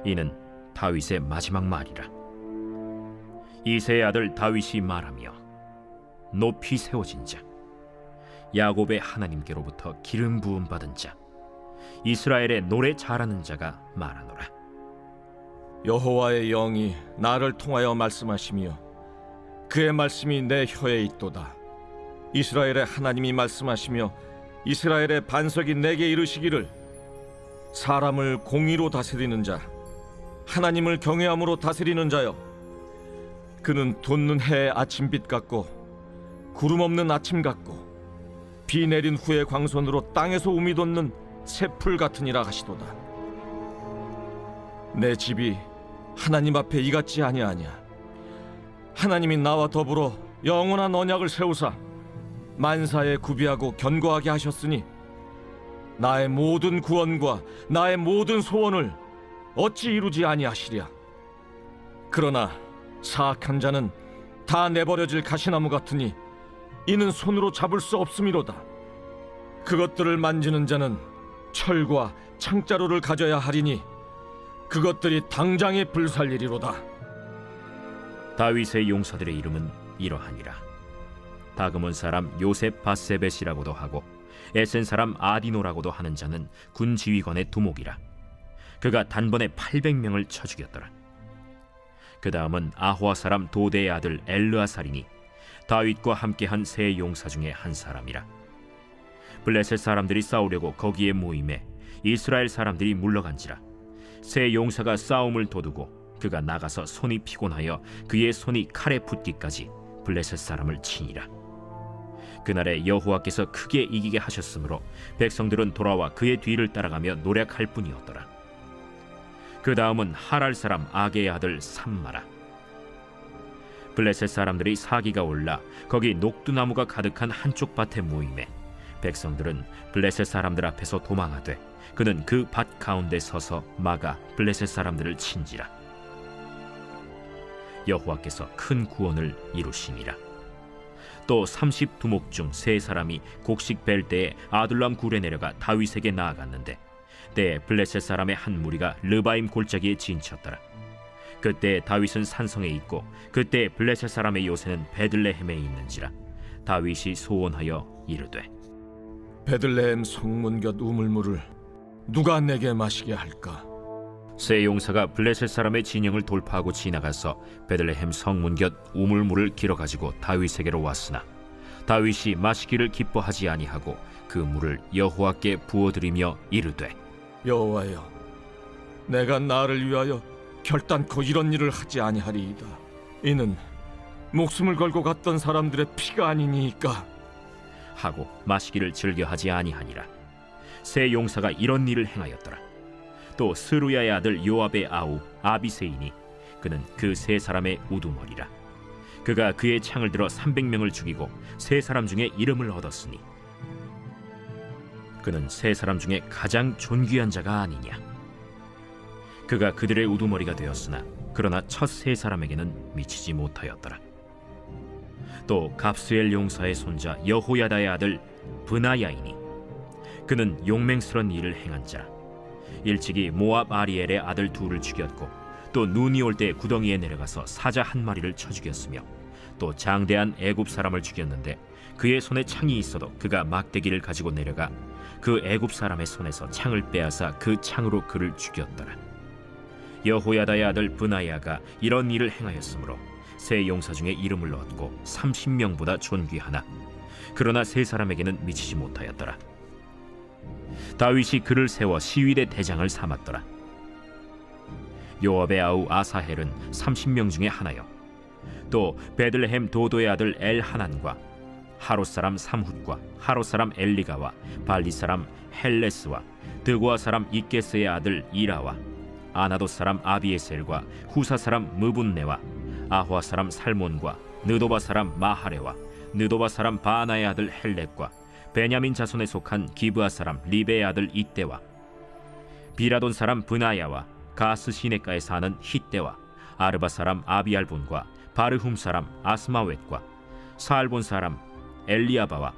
이는 다윗의 마지막 말이라. 이새의 아들 다윗이 말하며 높이 세워진 자, 야곱의 하나님께로부터 기름 부음 받은 자, 이스라엘의 노래 잘하는 자가 말하노라. 여호와의 영이 나를 통하여 말씀하시며 그의 말씀이 내 혀에 있도다. 이스라엘의 하나님이 말씀하시며 이스라엘의 반석이 내게 이르시기를, 사람을 공의로 다스리는 자, 하나님을 경외함으로 다스리는 자여, 그는 돋는 해의 아침빛 같고 구름 없는 아침 같고 비 내린 후의 광선으로 땅에서 우미 돋는 새풀 같으니라 하시도다. 내 집이 하나님 앞에 이같지 아니하냐. 하나님이 나와 더불어 영원한 언약을 세우사 만사에 구비하고 견고하게 하셨으니 나의 모든 구원과 나의 모든 소원을 어찌 이루지 아니하시랴. 그러나 사악한 자는 다 내버려질 가시나무 같으니 이는 손으로 잡을 수 없음이로다. 그것들을 만지는 자는 철과 창자루를 가져야 하리니 그것들이 당장에 불살리리로다. 다윗의 용사들의 이름은 이러하니라. 다그몬 사람 요셉 바세벳이라고도 하고 에센 사람 아디노라고도 하는 자는 군 지휘관의 두목이라. 그가 단번에 800명을 쳐 죽였더라. 그 다음은 아호아 사람 도대의 아들 엘르아살이니 다윗과 함께한 세 용사 중에 한 사람이라. 블레셋 사람들이 싸우려고 거기에 모임에 이스라엘 사람들이 물러간지라. 세 용사가 싸움을 도두고 그가 나가서 손이 피곤하여 그의 손이 칼에 붙기까지 블레셋 사람을 치니라. 그날에 여호와께서 크게 이기게 하셨으므로 백성들은 돌아와 그의 뒤를 따라가며 노력할 뿐이었더라. 그 다음은 하랄 사람 아게의 아들 삼마라. 블레셋 사람들이 사기가 올라 거기 녹두나무가 가득한 한쪽 밭에 모임에 백성들은 블레셋 사람들 앞에서 도망하되 그는 그 밭 가운데 서서 막아 블레셋 사람들을 친지라. 여호와께서 큰 구원을 이루시니라. 또 30두목 중 3사람이 곡식 벨 때에 아둘람 굴에 내려가 다윗에게 나아갔는데 때에 블레셋 사람의 한 무리가 르바임 골짜기에 진쳤더라. 그때 다윗은 산성에 있고 그때 블레셋 사람의 요새는 베들레헴에 있는지라. 다윗이 소원하여 이르되 베들레헴 성문 곁 우물물을 누가 내게 마시게 할까? 세 용사가 블레셋 사람의 진영을 돌파하고 지나가서 베들레헴 성문 곁 우물물을 길어 가지고 다윗에게로 왔으나 다윗이 마시기를 기뻐하지 아니하고 그 물을 여호와께 부어드리며 이르되 여호와여, 내가 나를 위하여 결단코 이런 일을 하지 아니하리이다. 이는 목숨을 걸고 갔던 사람들의 피가 아니니이까. 하고 마시기를 즐겨하지 아니하니라. 세 용사가 이런 일을 행하였더라. 또 스루야의 아들 요압의 아우 아비세이니 그는 그 세 사람의 우두머리라. 그가 그의 창을 들어 300명을 죽이고 세 사람 중에 이름을 얻었으니 그는 세 사람 중에 가장 존귀한 자가 아니냐. 그가 그들의 우두머리가 되었으나 그러나 첫 세 사람에게는 미치지 못하였더라. 또 갑스엘 용사의 손자 여호야다의 아들 브나야이니 그는 용맹스런 일을 행한 자. 일찍이 모압 아리엘의 아들 둘을 죽였고 또 눈이 올 때 구덩이에 내려가서 사자 한 마리를 쳐 죽였으며 또 장대한 애굽 사람을 죽였는데 그의 손에 창이 있어도 그가 막대기를 가지고 내려가 그 애굽 사람의 손에서 창을 빼앗아 그 창으로 그를 죽였더라. 여호야다의 아들 브나야가 이런 일을 행하였으므로 세 용사 중에 이름을 얻고 30명보다 존귀하나 그러나 세 사람에게는 미치지 못하였더라. 다윗이 그를 세워 시위대 대장을 삼았더라. 요압의 아우 아사헬은 30명 중에 하나요. 또 베들레헴 도도의 아들 엘하난과 하롯 사람 삼훗과 하롯 사람 엘리가와 발리 사람 헬레스와 드고아 사람 이게스의 아들 이라와 아나돗 사람 아비에셀과 후사 사람 무분네와 아화 사람 살몬과 느도바 사람 마하레와 느도바 사람 바나의 아들 헬렙과 베냐민 자손에 속한 기브아 사람 리베의 아들 이때와 비라돈 사람 브나야와 가스 시내가에 사는 히때와 아르바 사람 아비알본과 바르훔 사람 아스마웻과 사알본 사람 엘리아바와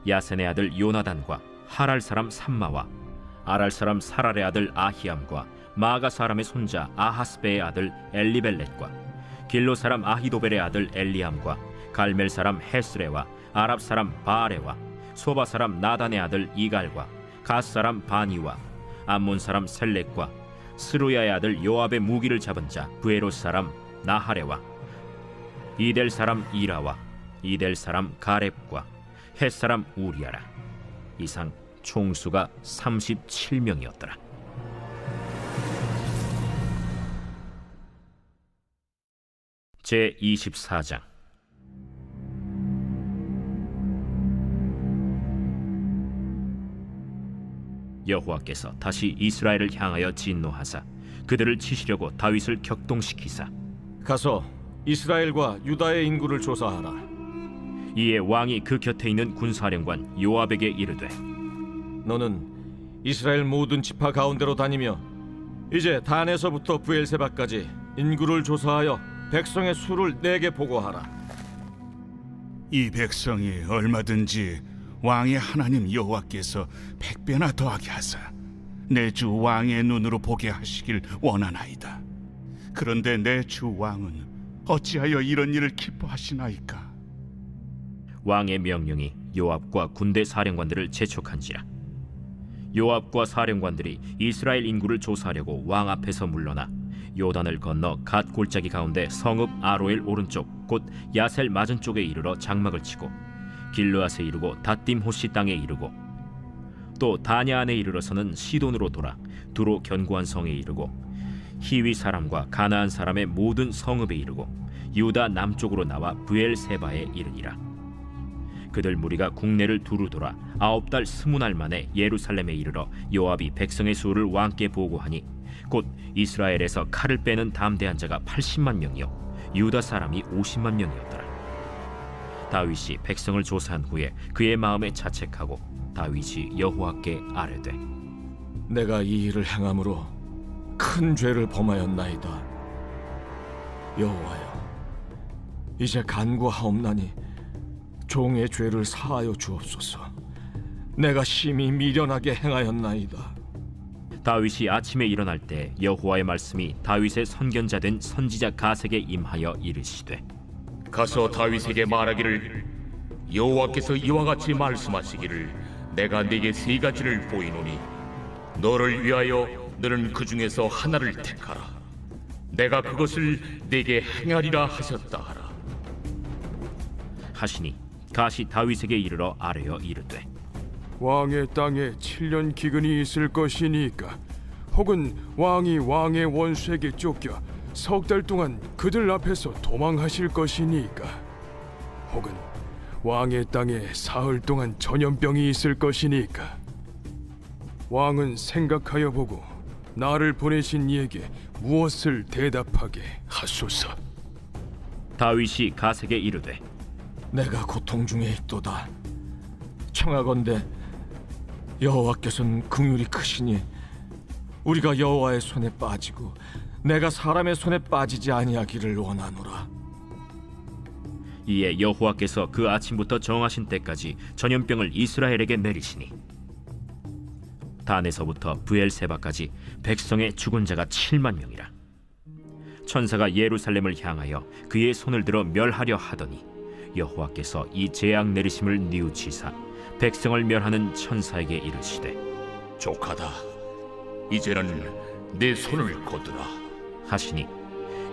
야센의 아들 요나단과 하랄 사람 삼마와 아랄 사람 사랄의 아들 아히암과 마가 사람의 손자 아하스베의 아들 엘리벨렛과 길로 사람 아히도벨의 아들 엘리암과 갈멜 사람 헤스레와 아랍 사람 바아레와 소바 사람 나단의 아들 이갈과 가스 사람 바니와 암몬 사람 셀렉과 스루야의 아들 요압의 무기를 잡은 자 브에롯 사람 나하레와 이델 사람 이라와 이델 사람 가렙과 헷 사람 우리아라. 이상 총수가 37명이었더라. 제 24장. 여호와께서 다시 이스라엘을 향하여 진노하사 그들을 치시려고 다윗을 격동시키사 가서 이스라엘과 유다의 인구를 조사하라. 이에 왕이 그 곁에 있는 군사령관 요압에게 이르되 너는 이스라엘 모든 지파 가운데로 다니며 이제 단에서부터 브엘세바까지 인구를 조사하여 백성의 수를 내게 보고하라. 이 백성이 얼마든지 왕의 하나님 여호와께서 100배나 더하게 하사 내 주 왕의 눈으로 보게 하시길 원하나이다. 그런데 내 주 왕은 어찌하여 이런 일을 기뻐하시나이까? 왕의 명령이 요압과 군대 사령관들을 재촉한지라. 요압과 사령관들이 이스라엘 인구를 조사하려고 왕 앞에서 물러나 요단을 건너 갓 골짜기 가운데 성읍 아로엘 오른쪽 곧 야셀 맞은 쪽에 이르러 장막을 치고 길르앗에 이르고 닷딤 호시 땅에 이르고 또 다냐 안에 이르러서는 시돈으로 돌아 두로 견고한 성에 이르고 히위 사람과 가나안 사람의 모든 성읍에 이르고 유다 남쪽으로 나와 브엘세바에 이르니라. 그들 무리가 국내를 두루 돌아 9달 20날 만에 예루살렘에 이르러 요압이 백성의 수를 왕께 보고하니 곧 이스라엘에서 칼을 빼는 담대한 자가 80만 명이요 유다 사람이 50만 명이었더라. 다윗이 백성을 조사한 후에 그의 마음에 자책하고 다윗이 여호와께 아뢰되 내가 이 일을 행함으로 큰 죄를 범하였나이다. 여호와여, 이제 간구하옵나니 종의 죄를 사하여 주옵소서. 내가 심히 미련하게 행하였나이다. 다윗이 아침에 일어날 때 여호와의 말씀이 다윗의 선견자 된 선지자 가세게 임하여 이르시되 가서 다윗에게 말하기를 여호와께서 이와 같이 말씀하시기를 내가 네게 세 가지를 보이노니 너를 위하여 너는 그 중에서 하나를 택하라. 내가 그것을 네게 행하리라 하셨다 하라. 하시니 갓이 다윗에게 이르러 아뢰어 이르되 왕의 땅에 7년 기근이 있을 것이니까 혹은 왕이 왕의 원수에게 쫓겨 석 달 동안 그들 앞에서 도망하실 것이니까 혹은 왕의 땅에 사흘 동안 전염병이 있을 것이니까 왕은 생각하여 보고 나를 보내신 이에게 무엇을 대답하게 하소서. 다윗이 가세게 이르되 내가 고통 중에 있도다. 청하건대 여호와께서는 긍휼이 크시니 우리가 여호와의 손에 빠지고 내가 사람의 손에 빠지지 아니하기를 원하노라. 이에 여호와께서 그 아침부터 정하신 때까지 전염병을 이스라엘에게 내리시니 단에서부터 브엘세바까지 백성의 죽은 자가 7만 명이라. 천사가 예루살렘을 향하여 그의 손을 들어 멸하려 하더니 여호와께서 이 재앙 내리심을 뉘우치사 백성을 멸하는 천사에게 이르시되 족하다. 이제는 내 손을 거두라 하시니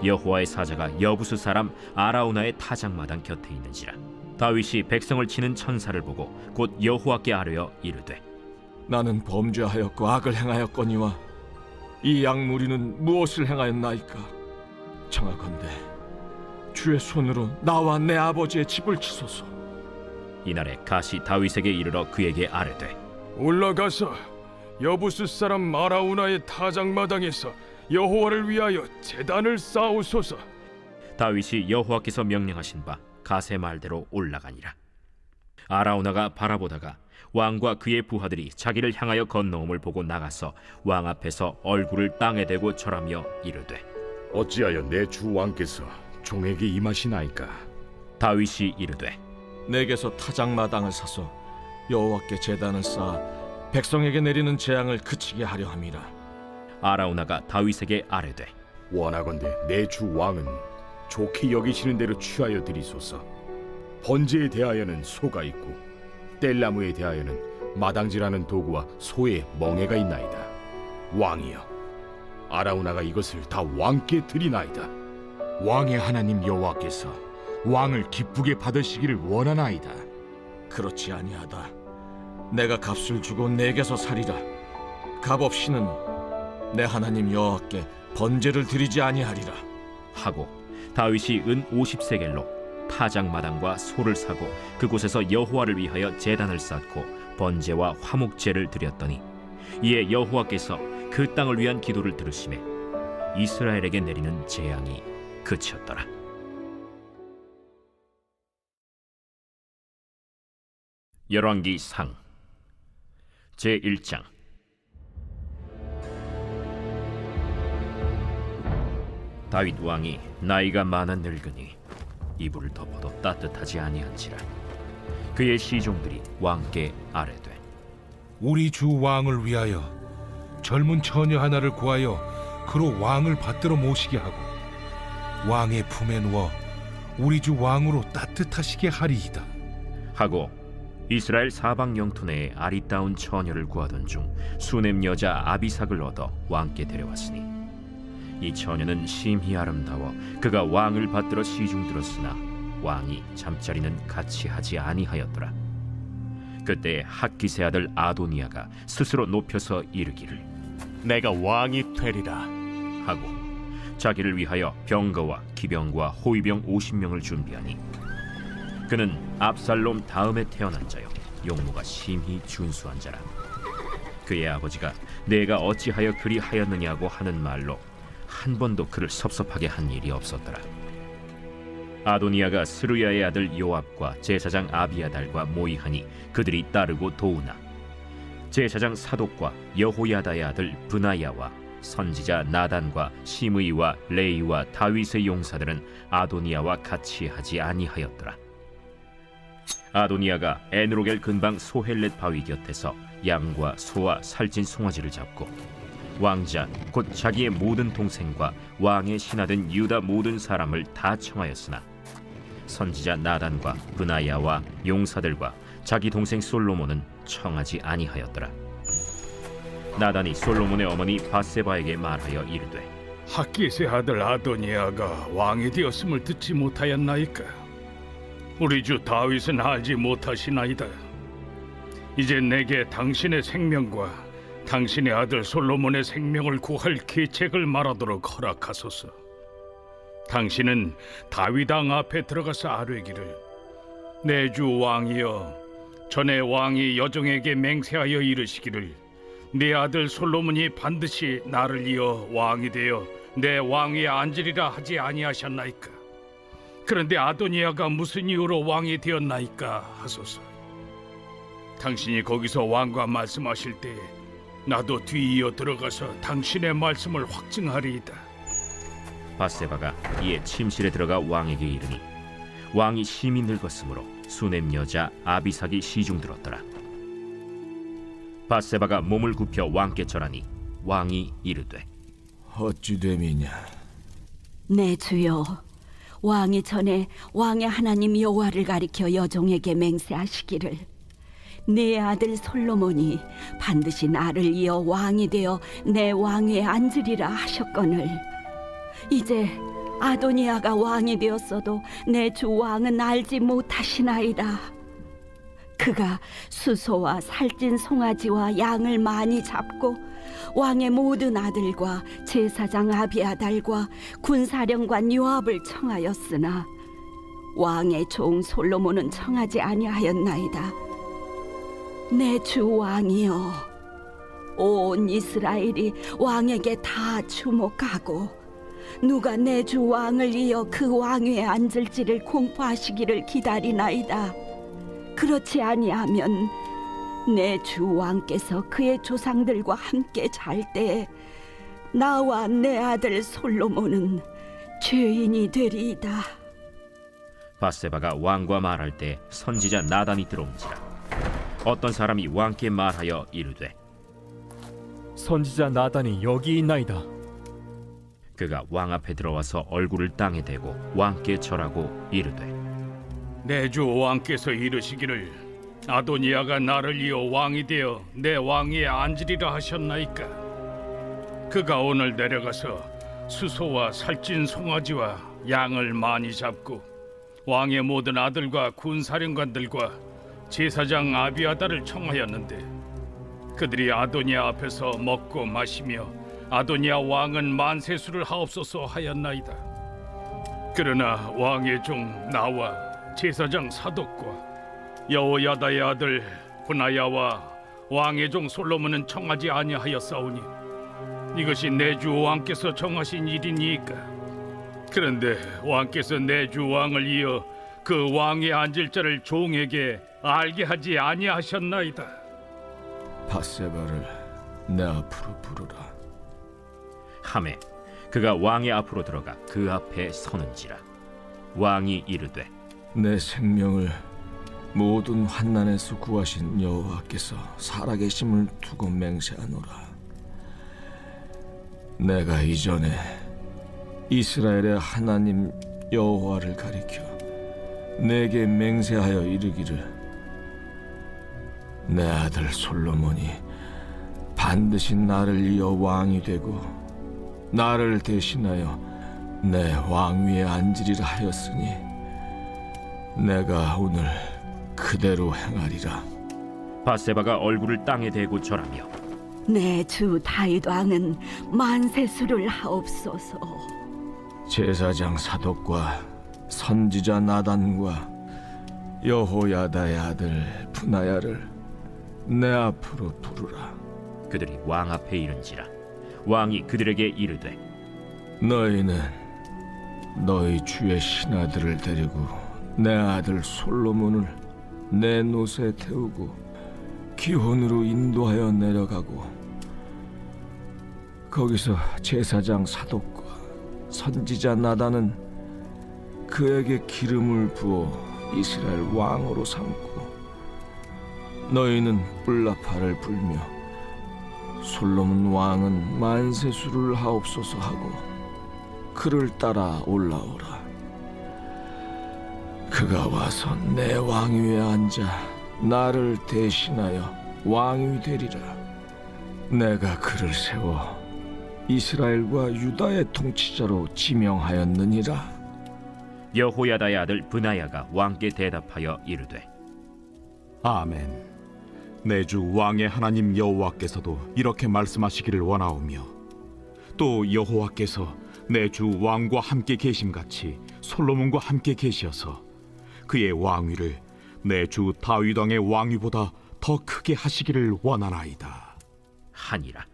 여호와의 사자가 여부수 사람 아라우나의 타작마당 곁에 있는지라. 다윗이 백성을 치는 천사를 보고 곧 여호와께 아뢰어 이르되 나는 범죄하였고 악을 행하였거니와 이 양무리는 무엇을 행하였나이까? 청하건대 주의 손으로 나와 내 아버지의 집을 치소서. 이날에 갓이 다윗에게 이르러 그에게 아뢰되 올라가서 여부스 사람 아라우나의 타작마당에서 여호와를 위하여 제단을 쌓으소서. 다윗이 여호와께서 명령하신 바 갓의 말대로 올라가니라. 아라우나가 바라보다가 왕과 그의 부하들이 자기를 향하여 건너옴을 보고 나가서 왕 앞에서 얼굴을 땅에 대고 절하며 이르되 어찌하여 내 주 왕께서 종에게 임하시나이까? 다윗이 이르되 내게서 타작마당을 사서 여호와께 제단을 쌓아 백성에게 내리는 재앙을 그치게 하려 함이라. 아라우나가 다윗에게 아뢰되 원하건대 내 주 왕은 좋게 여기시는 대로 취하여 드리소서. 번제에 대하여는 소가 있고 뗄나무에 대하여는 마당질하는 도구와 소의 멍에가 있나이다. 왕이여, 아라우나가 이것을 다 왕께 드리나이다. 왕의 하나님 여호와께서 왕을 기쁘게 받으시기를 원하나이다. 그렇지 아니하다. 내가 값을 주고 내게서 사리라. 값 없이는 내 하나님 여호와께 번제를 드리지 아니하리라 하고 다윗이 은 50세겔로 타작마당과 소를 사고 그곳에서 여호와를 위하여 제단을 쌓고 번제와 화목제를 드렸더니 이에 여호와께서 그 땅을 위한 기도를 들으시매 이스라엘에게 내리는 재앙이 그쳤더라. 열왕기상 제1장. 다윗 왕이 나이가 많아 늙으니 이불을 덮어도 따뜻하지 아니한지라. 그의 시종들이 왕께 아뢰되 우리 주 왕을 위하여 젊은 처녀 하나를 구하여 그로 왕을 받들어 모시게 하고 왕의 품에 누워 우리 주 왕으로 따뜻하시게 하리이다 하고 이스라엘 사방 영토 내에 아리따운 처녀를 구하던 중 수넴 여자 아비삭을 얻어 왕께 데려왔으니 이 처녀는 심히 아름다워 그가 왕을 받들어 시중 들었으나 왕이 잠자리는 같이 하지 아니하였더라. 그때 핫기세 아들 아도니아가 스스로 높여서 이르기를 내가 왕이 되리라 하고 자기를 위하여 병거와 기병과 호위병 50명을 준비하니 그는 압살롬 다음에 태어난 자요 용모가 심히 준수한 자라. 그의 아버지가 내가 어찌하여 그리 하였느냐고 하는 말로 한 번도 그를 섭섭하게 한 일이 없었더라. 아도니아가 스루야의 아들 요압과 제사장 아비아달과 모이하니 그들이 따르고 도우나 제사장 사독과 여호야다의 아들 브나야와 선지자 나단과 시므이와 레이와 다윗의 용사들은 아도니아와 같이 하지 아니하였더라. 아도니아가 에누로겔 근방 소헬렛 바위 곁에서 양과 소와 살찐 송아지를 잡고 왕자 곧 자기의 모든 동생과 왕의 신하된 유다 모든 사람을 다 청하였으나 선지자 나단과 브나야와 용사들과 자기 동생 솔로몬은 청하지 아니하였더라. 나단이 솔로몬의 어머니 밧세바에게 말하여 이르되 핫깃의 아들 아도니아가 왕이 되었음을 듣지 못하였나이까? 우리 주 다윗은 알지 못하시나이다. 이제 내게 당신의 생명과 당신의 아들 솔로몬의 생명을 구할 계책을 말하도록 허락하소서. 당신은 다윗 왕 앞에 들어가서 아뢰기를 내 주 왕이여, 전에 왕이 여종에게 맹세하여 이르시기를 네 아들 솔로몬이 반드시 나를 이어 왕이 되어 내 왕위에 앉으리라 하지 아니하셨나이까? 그런데 아도니아가 무슨 이유로 왕이 되었나이까 하소서. 당신이 거기서 왕과 말씀하실 때 나도 뒤이어 들어가서 당신의 말씀을 확증하리이다. 밧세바가 이에 침실에 들어가 왕에게 이르니 왕이 심히 늙었으므로 수넴 여자 아비삭이 시중 들었더라. 밧세바가 몸을 굽혀 왕께 절하니 왕이 이르되 어찌 됨이냐? 내 주여, 왕이 전에 왕의 하나님 여호와를 가리켜 여종에게 맹세하시기를 네 아들 솔로몬이 반드시 나를 이어 왕이 되어 내 왕위에 앉으리라 하셨거늘 이제 아도니아가 왕이 되었어도 내 주 왕은 알지 못하시나이다. 그가 수소와 살찐 송아지와 양을 많이 잡고 왕의 모든 아들과 제사장 아비아달과 군사령관 요압을 청하였으나 왕의 종 솔로몬은 청하지 아니하였나이다. 내 주 왕이여, 온 이스라엘이 왕에게 다 주목하고 누가 내 주 왕을 이어 그 왕위에 앉을지를 공포하시기를 기다리나이다. 그렇지 아니하면 내 주 왕께서 그의 조상들과 함께 잘 때에 나와 내 아들 솔로몬은 죄인이 되리이다. 밧세바가 왕과 말할 때 선지자 나단이 들어온지라. 어떤 사람이 왕께 말하여 이르되 선지자 나단이 여기 있나이다. 그가 왕 앞에 들어와서 얼굴을 땅에 대고 왕께 절하고 이르되 내 주 왕께서 이르시기를 아도니아가 나를 이어 왕이 되어 내 왕위에 앉으리라 하셨나이까? 그가 오늘 내려가서 수소와 살찐 송아지와 양을 많이 잡고 왕의 모든 아들과 군사령관들과 제사장 아비아달을 청하였는데 그들이 아도니아 앞에서 먹고 마시며 아도니아 왕은 만세수를 하옵소서 하였나이다. 그러나 왕의 종 나와 제사장 사독과 여호야다의 아들 브나야와 왕의 종 솔로몬은 청하지 아니하였사오니 이것이 내 주 왕께서 정하신 일이니까. 그런데 왕께서 내 주 왕을 이어 그 왕에 앉을 자를 종에게 알게 하지 아니하셨나이다. 밧세바를 내 앞으로 부르라. 하매 그가 왕의 앞으로 들어가 그 앞에 서는지라. 왕이 이르되 내 생명을 모든 환난에서 구하신 여호와께서 살아계심을 두고 맹세하노라. 내가 이전에 이스라엘의 하나님 여호와를 가리켜 내게 맹세하여 이르기를 내 아들 솔로몬이 반드시 나를 이어 왕이 되고 나를 대신하여 내 왕위에 앉으리라 하였으니 내가 오늘 그대로 행하리라. 밧세바가 얼굴을 땅에 대고 절하며 내 주 다윗 왕은 만세수를 하옵소서. 제사장 사독과 선지자 나단과 여호야다의 아들 브나야를 내 앞으로 부르라. 그들이 왕 앞에 이른지라. 왕이 그들에게 이르되 너희는 너희 주의 신하들을 데리고 내 아들 솔로몬을 내 노새 태우고 기혼으로 인도하여 내려가고 거기서 제사장 사독과 선지자 나단은 그에게 기름을 부어 이스라엘 왕으로 삼고 너희는 뿔나팔을 불며 솔로몬 왕은 만세수를 하옵소서 하고 그를 따라 올라오라. 그가 와서 내 왕위에 앉아 나를 대신하여 왕이 되리라. 내가 그를 세워 이스라엘과 유다의 통치자로 지명하였느니라. 여호야다의 아들 브나야가 왕께 대답하여 이르되 아멘. 내 주 왕의 하나님 여호와께서도 이렇게 말씀하시기를 원하오며 또 여호와께서 내 주 왕과 함께 계심같이 솔로몬과 함께 계시어서 그의 왕위를 내 주 다윗 왕의 왕위보다 더 크게 하시기를 원하나이다 하니라.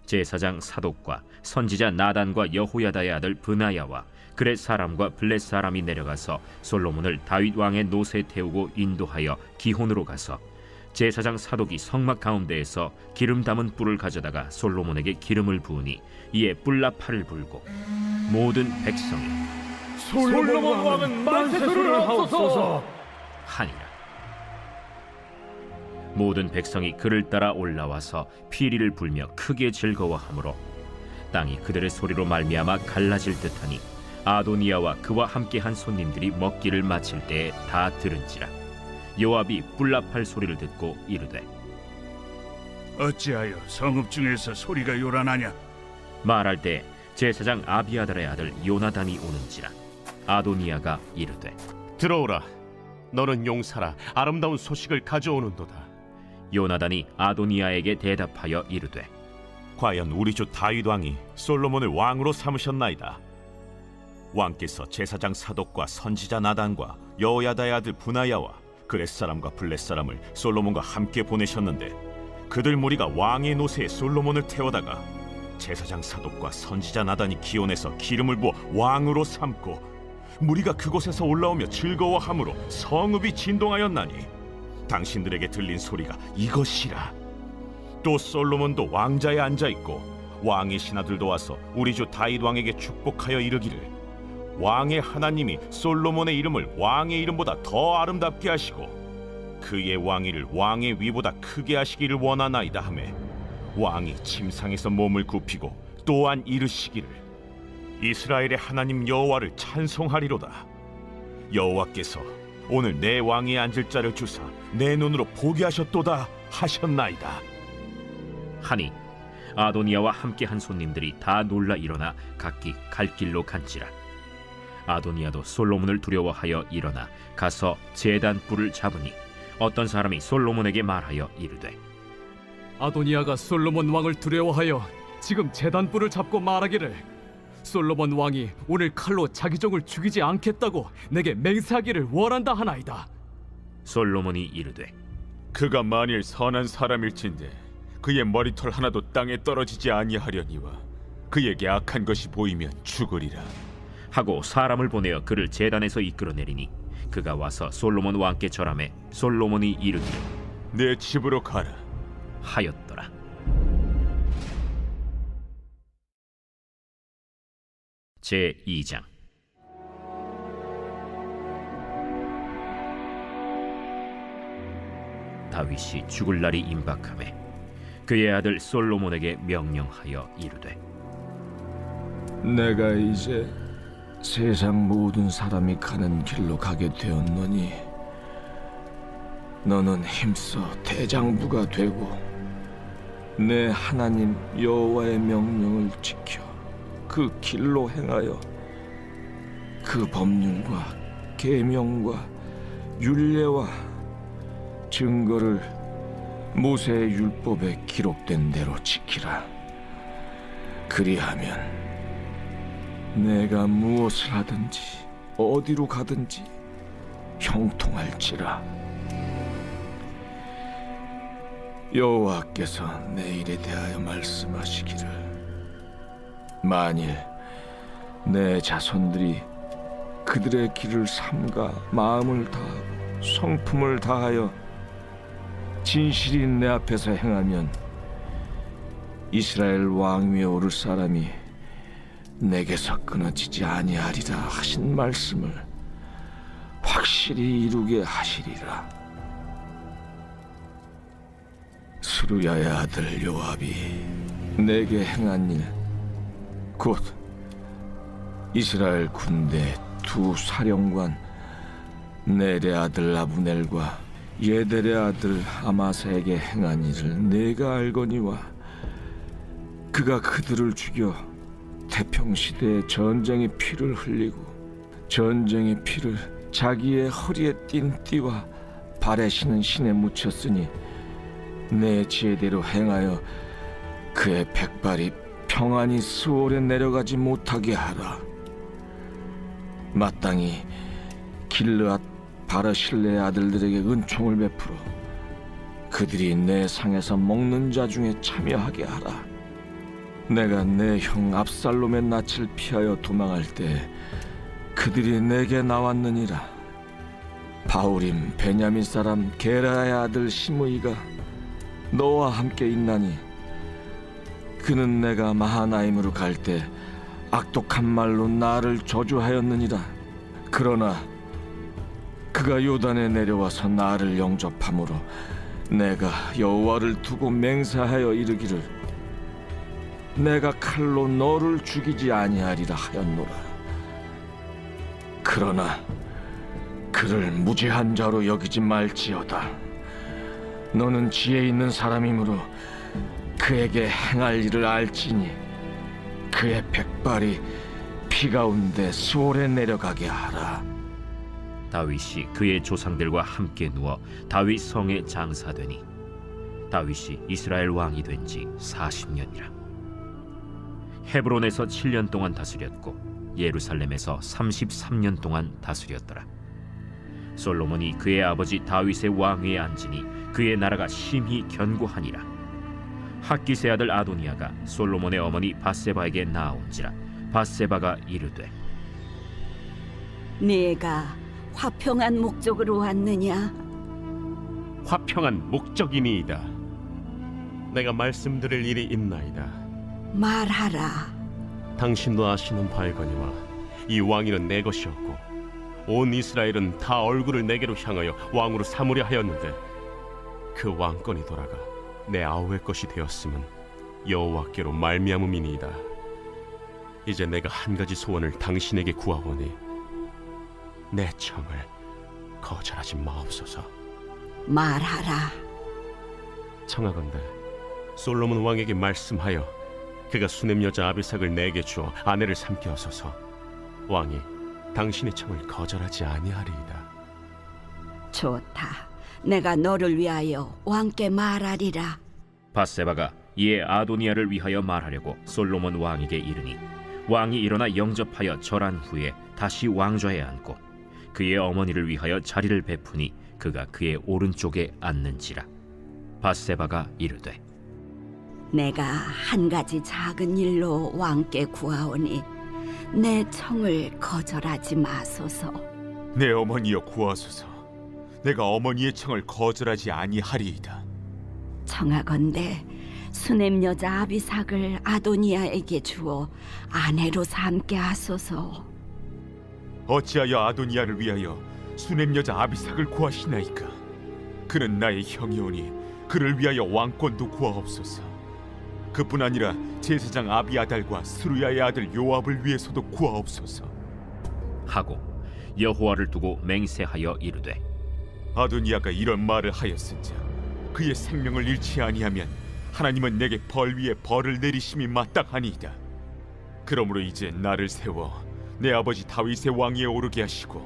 제사장 사독과 선지자 나단과 여호야다의 아들 브나야와 그렛 사람과 블렛 사람이 내려가서 솔로몬을 다윗 왕의 노새에 태우고 인도하여 기혼으로 가서 제사장 사독이 성막 가운데에서 기름 담은 뿔을 가져다가 솔로몬에게 기름을 부으니 이에 뿔나팔을 불고 모든 백성이 솔로몬 왕은 만세수를 하옵소서 하니라. 모든 백성이 그를 따라 올라와서 피리를 불며 크게 즐거워하므로 땅이 그들의 소리로 말미암아 갈라질 듯하니 아도니아와 그와 함께한 손님들이 먹기를 마칠 때에 다 들은지라. 요압이 뿔나팔 소리를 듣고 이르되 어찌하여 성읍 중에서 소리가 요란하냐? 말할 때 제사장 아비아달의 아들 요나단이 오는지라. 아도니아가 이르되 들어오라. 너는 용사라. 아름다운 소식을 가져오는도다. 요나단이 아도니아에게 대답하여 이르되 과연 우리 주 다윗 왕이 솔로몬을 왕으로 삼으셨나이다. 왕께서 제사장 사독과 선지자 나단과 여호야다의 아들 브나야와 그렛 사람과 블렛 사람을 솔로몬과 함께 보내셨는데 그들 무리가 왕의 노새에 솔로몬을 태워다가 제사장 사독과 선지자 나단이 기온에서 기름을 부어 왕으로 삼고 무리가 그곳에서 올라오며 즐거워함으로 성읍이 진동하였나니 당신들에게 들린 소리가 이것이라. 또 솔로몬도 왕자에 앉아있고 왕의 신하들도 와서 우리 주 다윗 왕에게 축복하여 이르기를 왕의 하나님이 솔로몬의 이름을 왕의 이름보다 더 아름답게 하시고 그의 왕위를 왕의 위보다 크게 하시기를 원하나이다 하매 왕이 침상에서 몸을 굽히고 또한 이르시기를 이스라엘의 하나님 여호와를 찬송하리로다. 여호와께서 오늘 내 왕위에 앉을 자를 주사 내 눈으로 보게 하셨도다 하셨나이다 하니 아도니아와 함께한 손님들이 다 놀라 일어나 각기 갈 길로 간지라. 아도니아도 솔로몬을 두려워하여 일어나 가서 제단 뿔을 잡으니 어떤 사람이 솔로몬에게 말하여 이르되 아도니아가 솔로몬 왕을 두려워하여 지금 제단 뿔을 잡고 말하기를 솔로몬 왕이 오늘 칼로 자기 종을 죽이지 않겠다고 내게 맹세하기를 원한다 하나이다. 솔로몬이 이르되 그가 만일 선한 사람일진데 그의 머리털 하나도 땅에 떨어지지 아니하려니와 그에게 악한 것이 보이면 죽으리라 하고 사람을 보내어 그를 제단에서 이끌어내리니 그가 와서 솔로몬 왕께 절하매 솔로몬이 이르기를 내 집으로 가라 하였더라. 제2장. 다윗이 죽을 날이 임박하매 그의 아들 솔로몬에게 명령하여 이르되 내가 이제 세상 모든 사람이 가는 길로 가게 되었노니 너는 힘써 대장부가 되고 내 하나님 여호와의 명령을 지켜 그 길로 행하여 그 법률과 계명과 율례와 증거를 모세의 율법에 기록된 대로 지키라. 그리하면 내가 무엇을 하든지 어디로 가든지 형통할지라. 여호와께서 내 일에 대하여 말씀하시기를 만일 내 자손들이 그들의 길을 삼가 마음을 다하고 성품을 다하여 진실이 내 앞에서 행하면 이스라엘 왕위에 오를 사람이 내게서 끊어지지 아니하리라 하신 말씀을 확실히 이루게 하시리라. 스루야의 아들 요압이 내게 행한 일, 곧 이스라엘 군대 두 사령관 넬의 아들 아브넬과 예델의 아들 아마사에게 행한 일을 내가 알거니와 그가 그들을 죽여 태평시대에 전쟁의 피를 흘리고 전쟁의 피를 자기의 허리에 띤 띠와 발에 신은 신에 묻혔으니 내 지혜대로 행하여 그의 백발이 평안히 스올에 내려가지 못하게 하라. 마땅히 길르앗 바르실레의 아들들에게 은총을 베풀어 그들이 내 상에서 먹는 자 중에 참여하게 하라. 내가 내 형 압살롬의 낯을 피하여 도망할 때 그들이 내게 나왔느니라. 바울임 베냐민 사람 게라의 아들 시므이가 너와 함께 있나니 그는 내가 마하나임으로 갈 때 악독한 말로 나를 저주하였느니라. 그러나 그가 요단에 내려와서 나를 영접함으로 내가 여호와를 두고 맹세하여 이르기를 내가 칼로 너를 죽이지 아니하리라 하였노라. 그러나 그를 무죄한 자로 여기지 말지어다. 너는 지혜 있는 사람이므로 그에게 행할 일을 알지니 그의 백발이 피 가운데 수월에 내려가게 하라. 다윗이 그의 조상들과 함께 누워 다윗 성에 장사되니 다윗이 이스라엘 왕이 된 지 40년이라. 헤브론에서 7년 동안 다스렸고 예루살렘에서 33년 동안 다스렸더라. 솔로몬이 그의 아버지 다윗의 왕위에 앉으니 그의 나라가 심히 견고하니라. 핫기스의 아들 아도니아가 솔로몬의 어머니 밧세바에게 나아온지라. 밧세바가 이르되 네가 화평한 목적으로 왔느냐? 화평한 목적이니이다. 내가 말씀드릴 일이 있나이다. 말하라. 당신도 아시는 바이거니와 이 왕위는 내 것이었고 온 이스라엘은 다 얼굴을 내게로 향하여 왕으로 삼으려 하였는데 그 왕권이 돌아가 내 아우의 것이 되었음은 여호와께로 말미암음이니이다. 이제 내가 한 가지 소원을 당신에게 구하오니 내 청을 거절하지 마옵소서. 말하라. 청하건대 솔로몬 왕에게 말씀하여 그가 수넴 여자 아비삭을 내게 주어 아내를 삼게 하소서. 왕이 당신의 청을 거절하지 아니하리이다. 좋다. 내가 너를 위하여 왕께 말하리라. 밧세바가 이에 아도니아를 위하여 말하려고 솔로몬 왕에게 이르니 왕이 일어나 영접하여 절한 후에 다시 왕좌에 앉고 그의 어머니를 위하여 자리를 베푸니 그가 그의 오른쪽에 앉는지라. 밧세바가 이르되 내가 한 가지 작은 일로 왕께 구하오니 내 청을 거절하지 마소서. 내 어머니여 구하소서. 내가 어머니의 청을 거절하지 아니하리이다. 청하건대 수넴 여자 아비삭을 아도니아에게 주어 아내로 삼게 하소서. 어찌하여 아도니아를 위하여 수넴 여자 아비삭을 구하시나이까? 그는 나의 형이오니 그를 위하여 왕권도 구하옵소서. 그뿐 아니라 제사장 아비아달과 스루야의 아들 요압을 위해서도 구하옵소서. 하고 여호와를 두고 맹세하여 이르되 아도니아가 이런 말을 하였은즉 그의 생명을 잃지 아니하면 하나님은 내게 벌 위에 벌을 내리심이 마땅하니이다. 그러므로 이제 나를 세워 내 아버지 다윗의 왕위에 오르게 하시고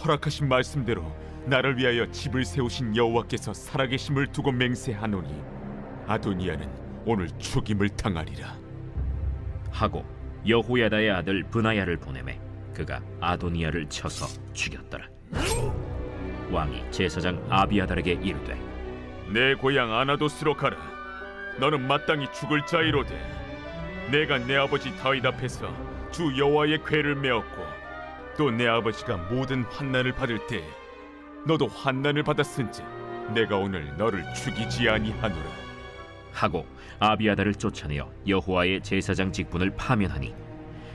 허락하신 말씀대로 나를 위하여 집을 세우신 여호와께서 살아계심을 두고 맹세하노니 아도니아는 오늘 죽임을 당하리라. 하고 여호야다의 아들 브나야를 보내매 그가 아도니아를 쳐서 죽였더라. 왕이 제사장 아비아달에게 이르되 내 고향 아나도스로 가라. 너는 마땅히 죽을 자이로되 내가 내 아버지 다윗 앞에서 주 여호와의 궤를 메었고 또 내 아버지가 모든 환난을 받을 때 너도 환난을 받았은즉 내가 오늘 너를 죽이지 아니하노라. 하고 아비아달을 쫓아내어 여호와의 제사장 직분을 파면하니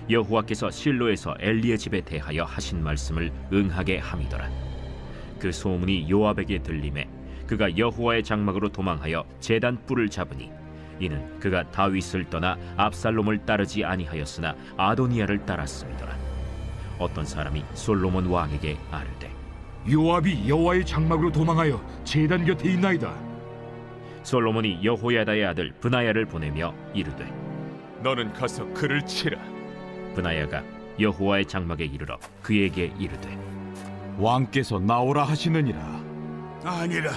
여호와께서 실로에서 엘리의 집에 대하여 하신 말씀을 응하게 함이더라. 그 소문이 요압에게 들림에 그가 여호와의 장막으로 도망하여 제단 뿔을 잡으니 이는 그가 다윗을 떠나 압살롬을 따르지 아니하였으나 아도니아를 따랐음이더라. 어떤 사람이 솔로몬 왕에게 아뢰되 요압이 여호와의 장막으로 도망하여 제단 곁에 있나이다. 솔로몬이 여호야다의 아들 브나야를 보내며 이르되 너는 가서 그를 치라. 브나야가 여호와의 장막에 이르러 그에게 이르되 왕께서 나오라 하시느니라. 아니라